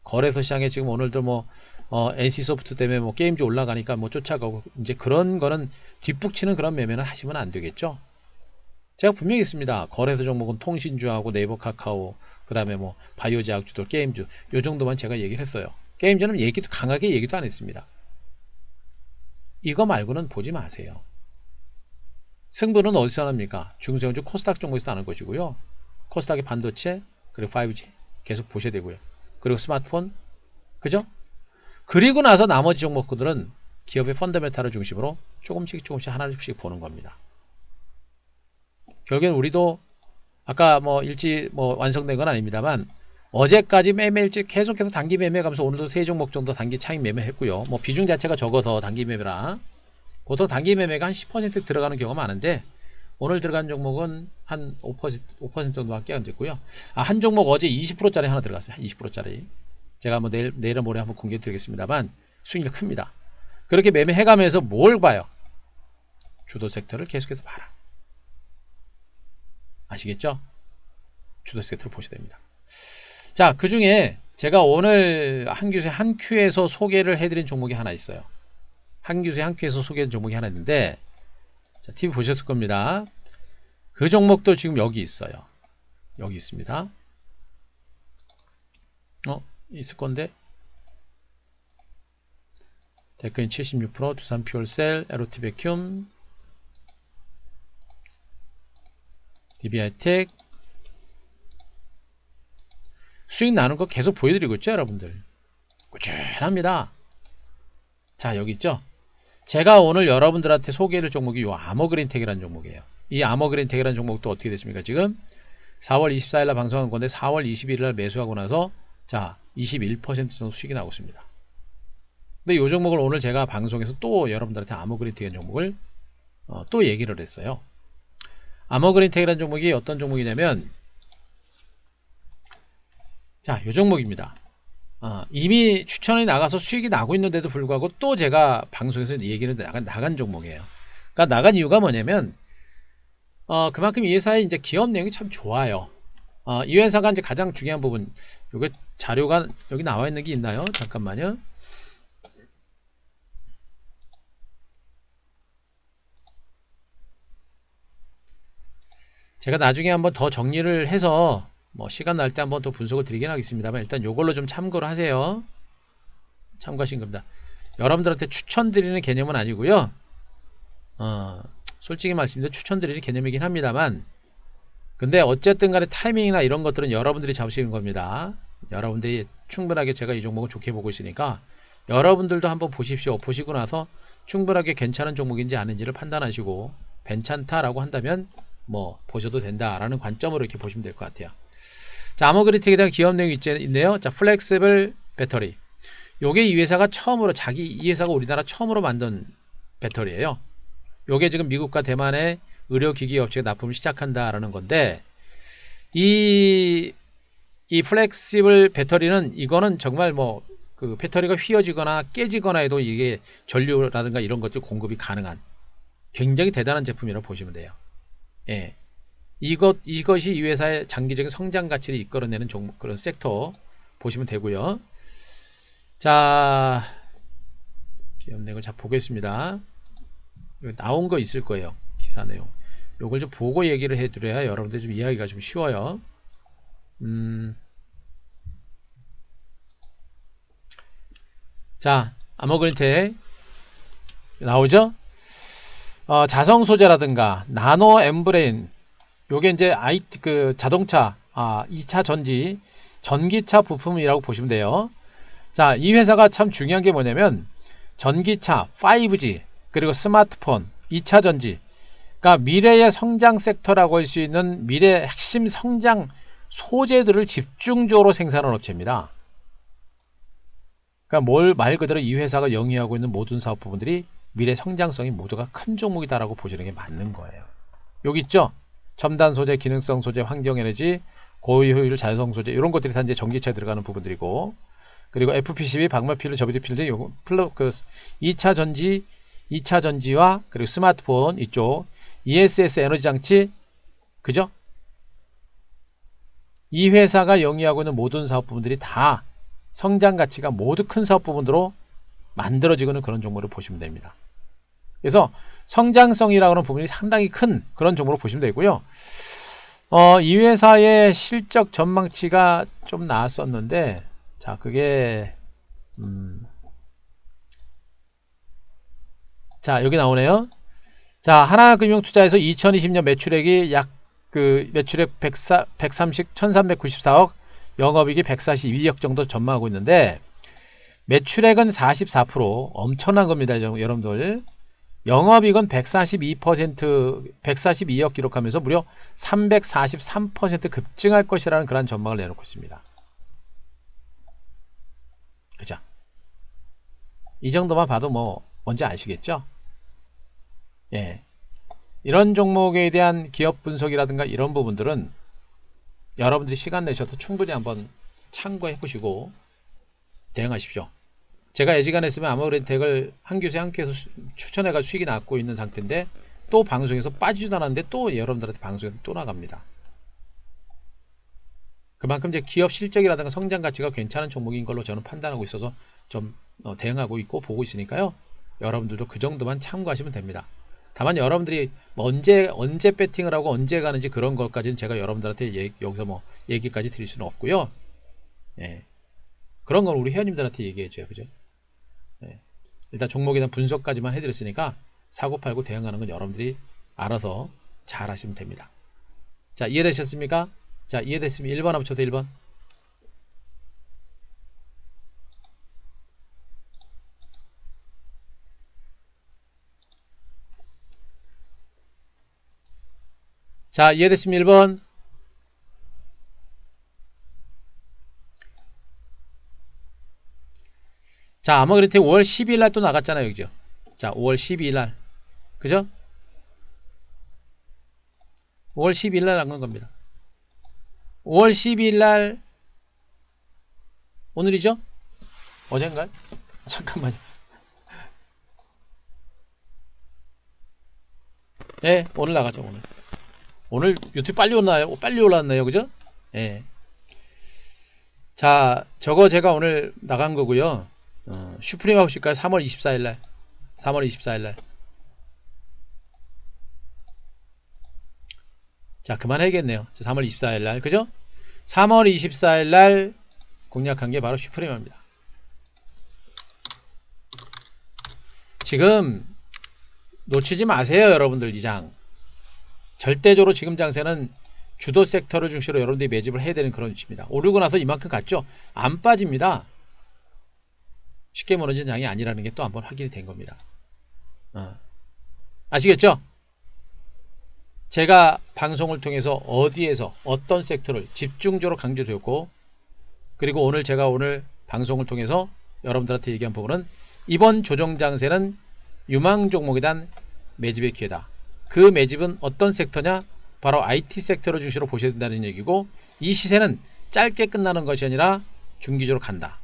거래소 시장에 지금 오늘도 뭐 NC소프트 때문에 뭐 게임주 올라가니까 뭐 쫓아가고 이제 그런 거는 뒷북치는 그런 매매는 하시면 안 되겠죠. 제가 분명히 있습니다. 거래소 종목은 통신주하고 네이버 카카오 그 다음에 뭐 바이오 제약주들 게임주 요 정도만 제가 얘기를 했어요. 게임주는 얘기도 강하게 얘기도 안 했습니다. 이거 말고는 보지 마세요. 승부는 어디서 납니까? 중소형주 코스닥 종목에서 나는 것이고요. 코스닥의 반도체 그리고 5G 계속 보셔야 되고요. 그리고 스마트폰 그죠? 그리고 나서 나머지 종목들은 기업의 펀더멘탈을 중심으로 조금씩 하나씩 보는 겁니다. 결국엔 우리도 아까 뭐 일찍 뭐 완성된 건 아닙니다만 어제까지 매매일찍 계속해서 단기 매매 가면서 오늘도 세 종목 정도 단기 차익 매매 했고요. 뭐 비중 자체가 적어서 단기 매매라 보통 단기 매매가 한 10% 들어가는 경우가 많은데 오늘 들어간 종목은 한 5% 정도밖에 안 됐고요. 한 종목 어제 20%짜리 하나 들어갔어요. 20%짜리. 제가 뭐 내일 모레 한번 공개 드리겠습니다만 수익률 큽니다. 그렇게 매매해가면서 뭘 봐요? 주도 섹터를 계속해서 봐라. 아시겠죠? 주도 섹터를 보셔야 됩니다. 자, 그 중에 제가 오늘 한 큐에서 소개를 해드린 종목이 하나 있어요. 한 큐에서 소개한 종목이 하나 있는데, 자, TV 보셨을 겁니다. 그 종목도 지금 여기 있어요. 여기 있습니다. 있을 건데. 데크인 76%, 두산 퓨얼셀, LOT 베큐움, DB하이텍. 수익 나는 거 계속 보여드리고 있죠, 여러분들. 꾸준합니다. 자, 여기 있죠. 제가 오늘 여러분들한테 소개해드릴 종목이 이 아머그린텍이라는 종목이에요. 이 아머그린텍이라는 종목도 어떻게 됐습니까? 지금 4월 24일날 방송한 건데 4월 21일날 매수하고 나서 자 21% 정도 수익이 나고 있습니다. 근데 이 종목을 오늘 제가 방송에서 또 여러분들한테 아머그린텍이라는 종목을 또 얘기를 했어요. 아머그린텍이라는 종목이 어떤 종목이냐면 자, 이 종목입니다. 이미 추천이 나가서 수익이 나고 있는데도 불구하고 또 제가 방송에서 얘기를 나간 종목이에요. 그러니까 나간 이유가 뭐냐면 그만큼 이 회사의 이제 기업 내용이 참 좋아요. 이 회사가 이제 가장 중요한 부분, 요게 자료가 여기 나와 있는 게 있나요? 잠깐만요. 제가 나중에 한번 더 정리를 해서 뭐 시간 날 때 한번 더 분석을 드리긴 하겠습니다만 일단 요걸로 좀 참고를 하세요. 참고하신 겁니다. 여러분들한테 추천드리는 개념은 아니고요. 솔직히 말씀드리면 추천드리는 개념이긴 합니다만 근데 어쨌든 간에 타이밍이나 이런 것들은 여러분들이 잡으시는 겁니다. 여러분들이 충분하게 제가 이 종목을 좋게 보고 있으니까 여러분들도 한번 보십시오. 보시고 나서 충분하게 괜찮은 종목인지 아닌지를 판단하시고 괜찮다라고 한다면 뭐 보셔도 된다라는 관점으로 이렇게 보시면 될 것 같아요. 자, 아머그린텍에 대한 기업 내용이 있네요. 자, 플렉시블 배터리. 요게 이 회사가 처음으로 이 회사가 우리나라 처음으로 만든 배터리예요. 요게 지금 미국과 대만의 의료기기 업체가 납품을 시작한다라는 건데 이 플렉시블 배터리는 이거는 정말 뭐 그 배터리가 휘어지거나 깨지거나 해도 이게 전류라든가 이런 것들 공급이 가능한 굉장히 대단한 제품이라고 보시면 돼요. 예. 이것이 이 회사의 장기적인 성장 가치를 이끌어내는 그런 섹터 보시면 되고요. 자, 기업 내용을 자 보겠습니다. 나온 거 있을 거예요. 기사 내용. 요걸 좀 보고 얘기를 해드려야 여러분들 좀 이해하기가 좀 쉬워요. 자, 아머그린텍 나오죠? 자성 소재라든가 나노 엠브레인 요게 이제 자동차 2차 전기차 부품이라고 보시면 돼요. 자, 이 회사가 참 중요한 게 뭐냐면 전기차, 5G 그리고 스마트폰, 2차 전지 그러니까 미래의 성장 섹터라고 할 수 있는 미래 핵심 성장 소재들을 집중적으로 생산하는 업체입니다. 그러니까 말 그대로 이 회사가 영위하고 있는 모든 사업 부분들이 미래 성장성이 모두가 큰 종목이다라고 보시는 게 맞는 거예요. 여기 있죠? 첨단 소재, 기능성 소재, 환경에너지, 고효율 자성 소재 이런 것들이 다 이제 전기차에 들어가는 부분들이고 그리고 FPCB, 방막 필드, 접이드 필드, 요거 2차 전지와 그리고 스마트폰 이쪽 ESS 에너지 장치 그죠? 이 회사가 영위하고 있는 모든 사업 부분들이 다 성장 가치가 모두 큰 사업 부분으로 만들어지는 그런 종목으로 보시면 됩니다. 그래서 성장성이라고 하는 부분이 상당히 큰 그런 종목으로 보시면 되고요. 이 회사의 실적 전망치가 좀 나왔었는데, 자, 그게, 자, 여기 나오네요. 자, 하나금융투자에서 2020년 매출액이 매출액 1394억, 영업이익이 142억 정도 전망하고 있는데, 매출액은 44%, 엄청난 겁니다, 여러분들. 영업이익은 142억 기록하면서 무려 343% 급증할 것이라는 그런 전망을 내놓고 있습니다. 그죠? 이 정도만 봐도 뭔지 아시겠죠? 예. 이런 종목에 대한 기업 분석이라든가 이런 부분들은 여러분들이 시간 내셔서 충분히 한번 참고해 보시고 대응하십시오. 제가 예지간했으면 아모레텍을 한 교수에 추천해가 수익이 났고 있는 상태인데, 또 방송에서 빠지지도 않았는데 또 여러분들한테 방송에서 또 나갑니다. 그만큼 이제 기업 실적이라든가 성장 가치가 괜찮은 종목인 걸로 저는 판단하고 있어서 좀 대응하고 있고 보고 있으니까요. 여러분들도 그 정도만 참고하시면 됩니다. 다만 여러분들이 언제 배팅을 하고 언제 가는지 그런 것까지는 제가 여러분들한테 여기서 얘기까지 드릴 수는 없고요. 예. 그런 건 우리 회원님들한테 얘기해줘요. 그죠? 네. 일단 종목에 대한 분석까지만 해드렸으니까 사고팔고 대응하는 건 여러분들이 알아서 잘 하시면 됩니다. 자, 이해되셨습니까? 자, 이해됐으면 1번 한번 쳐서 1번. 자, 이해됐으면 1번. 자, 아모레텍 5월 12일날 또 나갔잖아요. 그죠? 자, 5월 12일날. 그죠? 5월 12일날 나간 겁니다. 5월 12일날, 오늘이죠? 어젠가요? 잠깐만요. 네, 오늘 나가죠, 오늘. 오늘 유튜브 빨리 올라와요. 빨리 올라왔네요. 그죠? 예. 자, 저거 제가 오늘 나간 거고요. 슈프림 하우스가 3월 24일날. 3월 24일날. 자, 그만해야겠네요. 3월 24일날. 그죠? 3월 24일날 공략한 게 바로 슈프림입니다. 지금 놓치지 마세요. 여러분들 이장. 절대적으로 지금 장세는 주도 섹터를 중심으로 여러분들이 매집을 해야 되는 그런 위치입니다. 오르고 나서 이만큼 갔죠? 안 빠집니다. 쉽게 무너진 장이 아니라는 게 또 한번 확인이 된 겁니다. 아시겠죠? 제가 방송을 통해서 어디에서 어떤 섹터를 집중적으로 강조드렸고, 그리고 제가 오늘 방송을 통해서 여러분들한테 얘기한 부분은 이번 조정 장세는 유망 종목에 대한 매집의 기회다. 그 매집은 어떤 섹터냐? 바로 IT 섹터를 중심으로 보셔야 된다는 얘기고, 이 시세는 짧게 끝나는 것이 아니라 중기적으로 간다.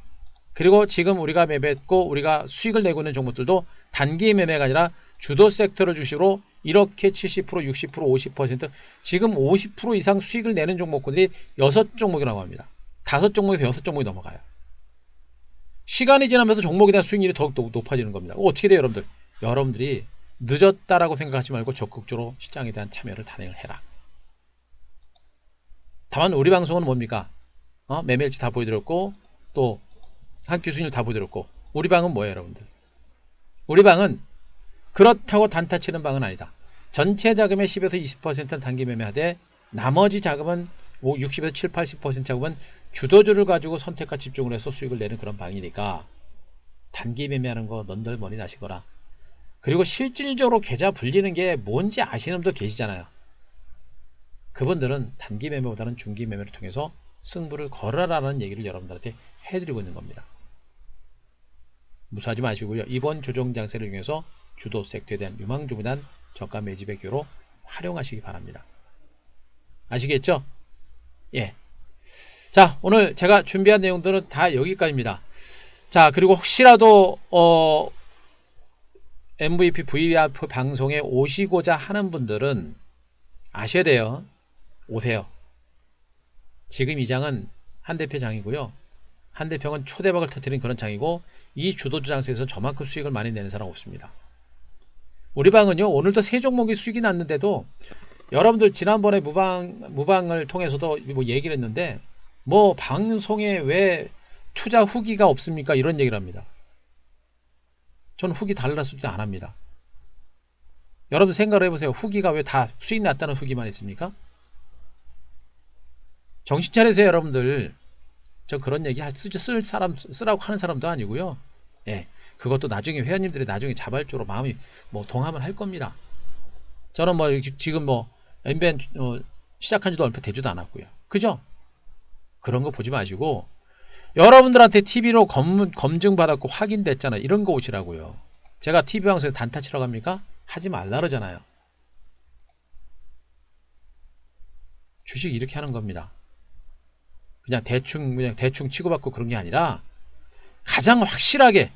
그리고 지금 우리가 매매했고 우리가 수익을 내고 있는 종목들도 단기 매매가 아니라 주도 섹터를 중심으로 이렇게 70%, 60%, 50% 지금 50% 이상 수익을 내는 종목들이 6종목이라고 합니다. 5종목에서 6종목이 넘어가요. 시간이 지나면서 종목에 대한 수익률이 더욱 높아지는 겁니다. 어떻게 돼요, 여러분들? 여러분들이 늦었다라고 생각하지 말고 적극적으로 시장에 대한 참여를 단행을 해라. 다만 우리 방송은 뭡니까? 매매일치 다 보여드렸고 또 한 끼 수익률 다 보여드렸고, 우리 방은 뭐예요, 여러분들? 우리 방은 그렇다고 단타 치는 방은 아니다. 전체 자금의 10에서 20%는 단기 매매하되 나머지 자금은 60에서 7, 80% 자금은 주도주를 가지고 선택과 집중을 해서 수익을 내는 그런 방이니까 단기 매매하는 거 넌덜 머리 나시거라. 그리고 실질적으로 계좌 불리는 게 뭔지 아시는 분도 계시잖아요. 그분들은 단기 매매보다는 중기 매매를 통해서 승부를 걸어라라는 얘기를 여러분들한테 해드리고 있는 겁니다. 무시하지 마시고요. 이번 조정 장세를 이용해서 주도 섹터에 대한 유망주에 대한 저가 매집의 기회로 활용하시기 바랍니다. 아시겠죠? 예. 자, 오늘 제가 준비한 내용들은 다 여기까지입니다. 자, 그리고 혹시라도 MVP, VF 방송에 오시고자 하는 분들은 아셔야 돼요. 오세요. 지금 이 장은 한 대표 장이고요. 한대평은 초대박을 터뜨린 그런 장이고 이 주도주 장세에서 저만큼 수익을 많이 내는 사람 없습니다. 우리 방은요 오늘도 세 종목이 수익이 났는데도 여러분들 지난번에 무방을 통해서도 뭐 얘기를 했는데 뭐 방송에 왜 투자 후기가 없습니까? 이런 얘기를 합니다. 저는 후기 달라서도 안 합니다. 여러분 생각을 해보세요. 후기가 왜 다 수익 났다는 후기만 있습니까? 정신 차리세요 여러분들. 저 그런 얘기 쓰라고 하는 사람도 아니고요. 예, 그것도 나중에 회원님들이 나중에 자발적으로 마음이 뭐 동함을 할 겁니다. 저는 뭐 지금 뭐 MBN 시작한 지도 얼마 되지도 않았고요. 그죠? 그런 거 보지 마시고 여러분들한테 TV로 검증받았고 확인됐잖아요. 이런 거 오시라고요. 제가 TV 방송에 단타 치러 갑니까? 하지 말라 그러잖아요. 주식 이렇게 하는 겁니다. 그냥 대충 치고받고 그런 게 아니라 가장 확실하게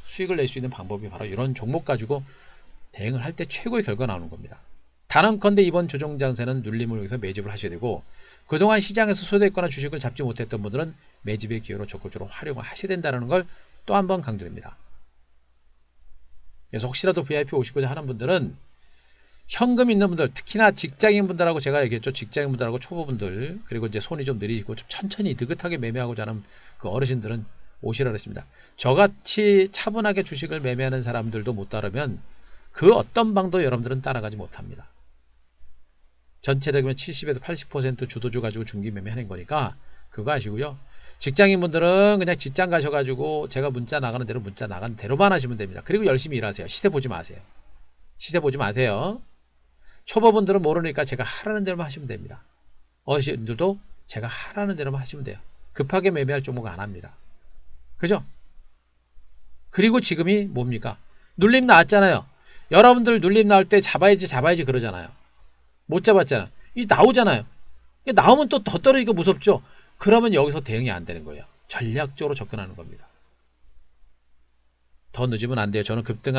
수익을 낼 수 있는 방법이 바로 이런 종목 가지고 대응을 할 때 최고의 결과 나오는 겁니다. 단언컨대 이번 조정 장세는 눌림을 위해서 매집을 하셔야 되고 그동안 시장에서 소외됐거나 주식을 잡지 못했던 분들은 매집의 기회로 적극적으로 활용을 하셔야 된다는 걸 또 한 번 강조드립니다. 그래서 혹시라도 VIP 오시고자 하는 분들은 현금 있는 분들, 특히나 직장인분들하고 제가 얘기했죠. 직장인분들하고 초보분들, 그리고 이제 손이 좀 느리시고 좀 천천히 느긋하게 매매하고자 하는 그 어르신들은 오시라 그랬습니다. 저같이 차분하게 주식을 매매하는 사람들도 못 따르면 그 어떤 방도 여러분들은 따라가지 못합니다. 전체적이면 70에서 80% 주도주 가지고 중기 매매하는 거니까 그거 아시고요. 직장인분들은 그냥 직장 가셔가지고 제가 문자 나가는 대로 문자 나가는 대로만 하시면 됩니다. 그리고 열심히 일하세요. 시세 보지 마세요. 시세 보지 마세요. 초보분들은 모르니까 제가 하라는 대로만 하시면 됩니다. 어르신들도 제가 하라는 대로만 하시면 돼요. 급하게 매매할 종목 안 합니다. 그죠? 그리고 지금이 뭡니까? 눌림 나왔잖아요. 여러분들 눌림 나올 때 잡아야지 그러잖아요. 못 잡았잖아. 이 나오잖아요. 나오면 또 더 떨어지니까 무섭죠. 그러면 여기서 대응이 안 되는 거예요. 전략적으로 접근하는 겁니다. 더 늦으면 안 돼요. 저는 급등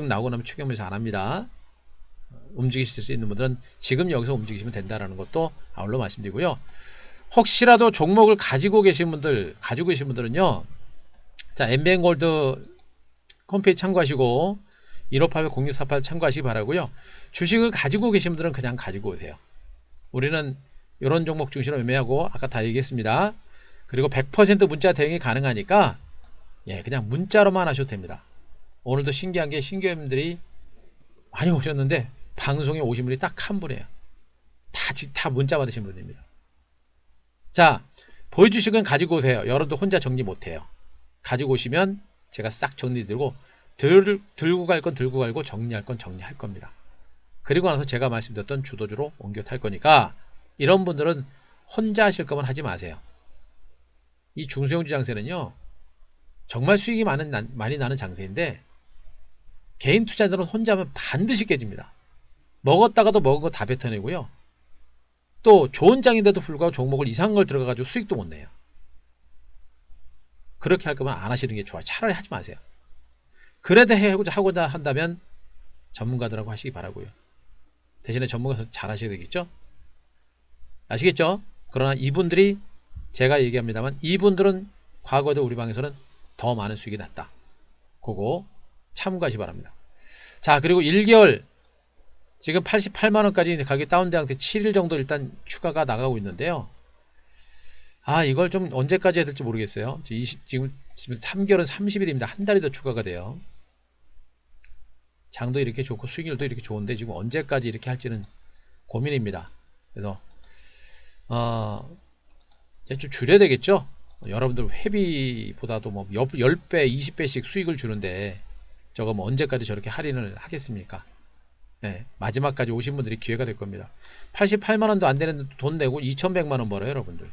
나오고 나면 추격면서 안 합니다. 움직이실 수 있는 분들은 지금 여기서 움직이시면 된다는 것도 아울러 말씀드리고요. 혹시라도 종목을 가지고 계신 분들은요. 자, MBN골드 홈페이지 참고하시고 1588-0648 참고하시기 바라고요. 주식을 가지고 계신 분들은 그냥 가지고 오세요. 우리는 이런 종목 중심으로 매매하고 아까 다 얘기했습니다. 그리고 100% 문자 대응이 가능하니까 그냥 문자로만 하셔도 됩니다. 오늘도 신기한 게 신규님들이 많이 오셨는데 방송에 오신 분이 딱 한 분이에요. 다 문자 받으신 분입니다. 자, 보여주식은 가지고 오세요. 여러분도 혼자 정리 못해요. 가지고 오시면 제가 싹 정리드리고 들고 갈 건 들고 갈고 정리할 건 정리할 겁니다. 그리고 나서 제가 말씀드렸던 주도주로 옮겨 탈 거니까 이런 분들은 혼자 하실 거면 하지 마세요. 이 중소형주 장세는요. 정말 수익이 많이 나는 장세인데 개인 투자자들은 혼자 하면 반드시 깨집니다. 먹었다가도 먹은 거 다 뱉어내고요. 또 좋은 장인데도 불구하고 종목을 이상한 걸 들어가가지고 수익도 못 내요. 그렇게 할 거면 안 하시는 게 좋아요. 차라리 하지 마세요. 그래도 하고자 한다면 전문가들하고 하시기 바라고요. 대신에 전문가 잘 하셔야 되겠죠? 아시겠죠? 그러나 이분들이 제가 얘기합니다만 이분들은 과거에도 우리 방에서는 더 많은 수익이 났다. 그거 참고하시기 바랍니다. 자, 그리고 1개월 지금 88만원까지 가격이 다운된 상태 7일 정도 일단 추가가 나가고 있는데요. 이걸 좀 언제까지 해야 될지 모르겠어요. 지금 3개월은 30일입니다. 한 달이 더 추가가 돼요. 장도 이렇게 좋고 수익률도 이렇게 좋은데 지금 언제까지 이렇게 할지는 고민입니다. 그래서 이제 좀 줄여야 되겠죠. 여러분들 회비보다도 뭐 10배, 20배씩 수익을 주는데 저거 뭐 언제까지 저렇게 할인을 하겠습니까? 네, 마지막까지 오신 분들이 기회가 될 겁니다. 88만원도 안 되는 돈 내고 2100만원 벌어요, 여러분들.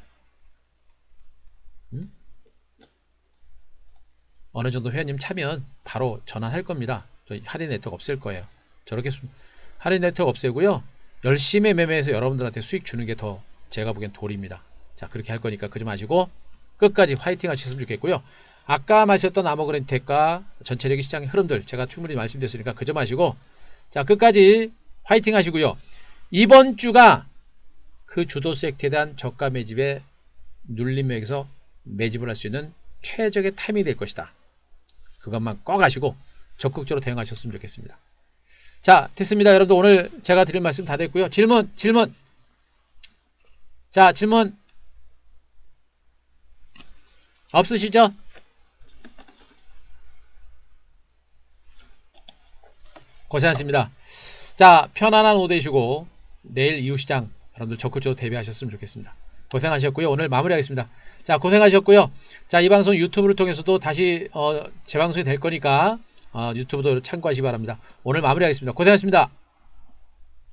어느 정도 회원님 차면 바로 전환할 겁니다. 저희 할인 네트워크 없앨 거예요. 저렇게 할인 네트워크 없애고요. 열심히 매매해서 여러분들한테 수익 주는 게 더 제가 보기엔 도리입니다. 자, 그렇게 할 거니까 그러지 마시고 끝까지 화이팅 하셨으면 좋겠고요. 아까 마셨던 아모그랜텍과 전체적인 시장의 흐름들 제가 충분히 말씀드렸으니까 그저 마시고 자, 끝까지 화이팅 하시고요. 이번 주가 그 주도 섹터에 대한 저가 매집의 눌림에서 매집을 할 수 있는 최적의 타이밍이 될 것이다. 그것만 꼭 아시고 적극적으로 대응하셨으면 좋겠습니다. 자, 됐습니다. 여러분들 오늘 제가 드릴 말씀 다 됐고요. 질문. 자, 질문 없으시죠? 고생하셨습니다. 자, 편안한 오후 되시고 내일 이웃시장 여러분들 적극적으로 대비하셨으면 좋겠습니다. 고생하셨고요. 오늘 마무리하겠습니다. 자, 고생하셨고요. 자, 이 방송 유튜브를 통해서도 다시 재방송이 될 거니까 유튜브도 참고하시기 바랍니다. 오늘 마무리하겠습니다. 고생하셨습니다.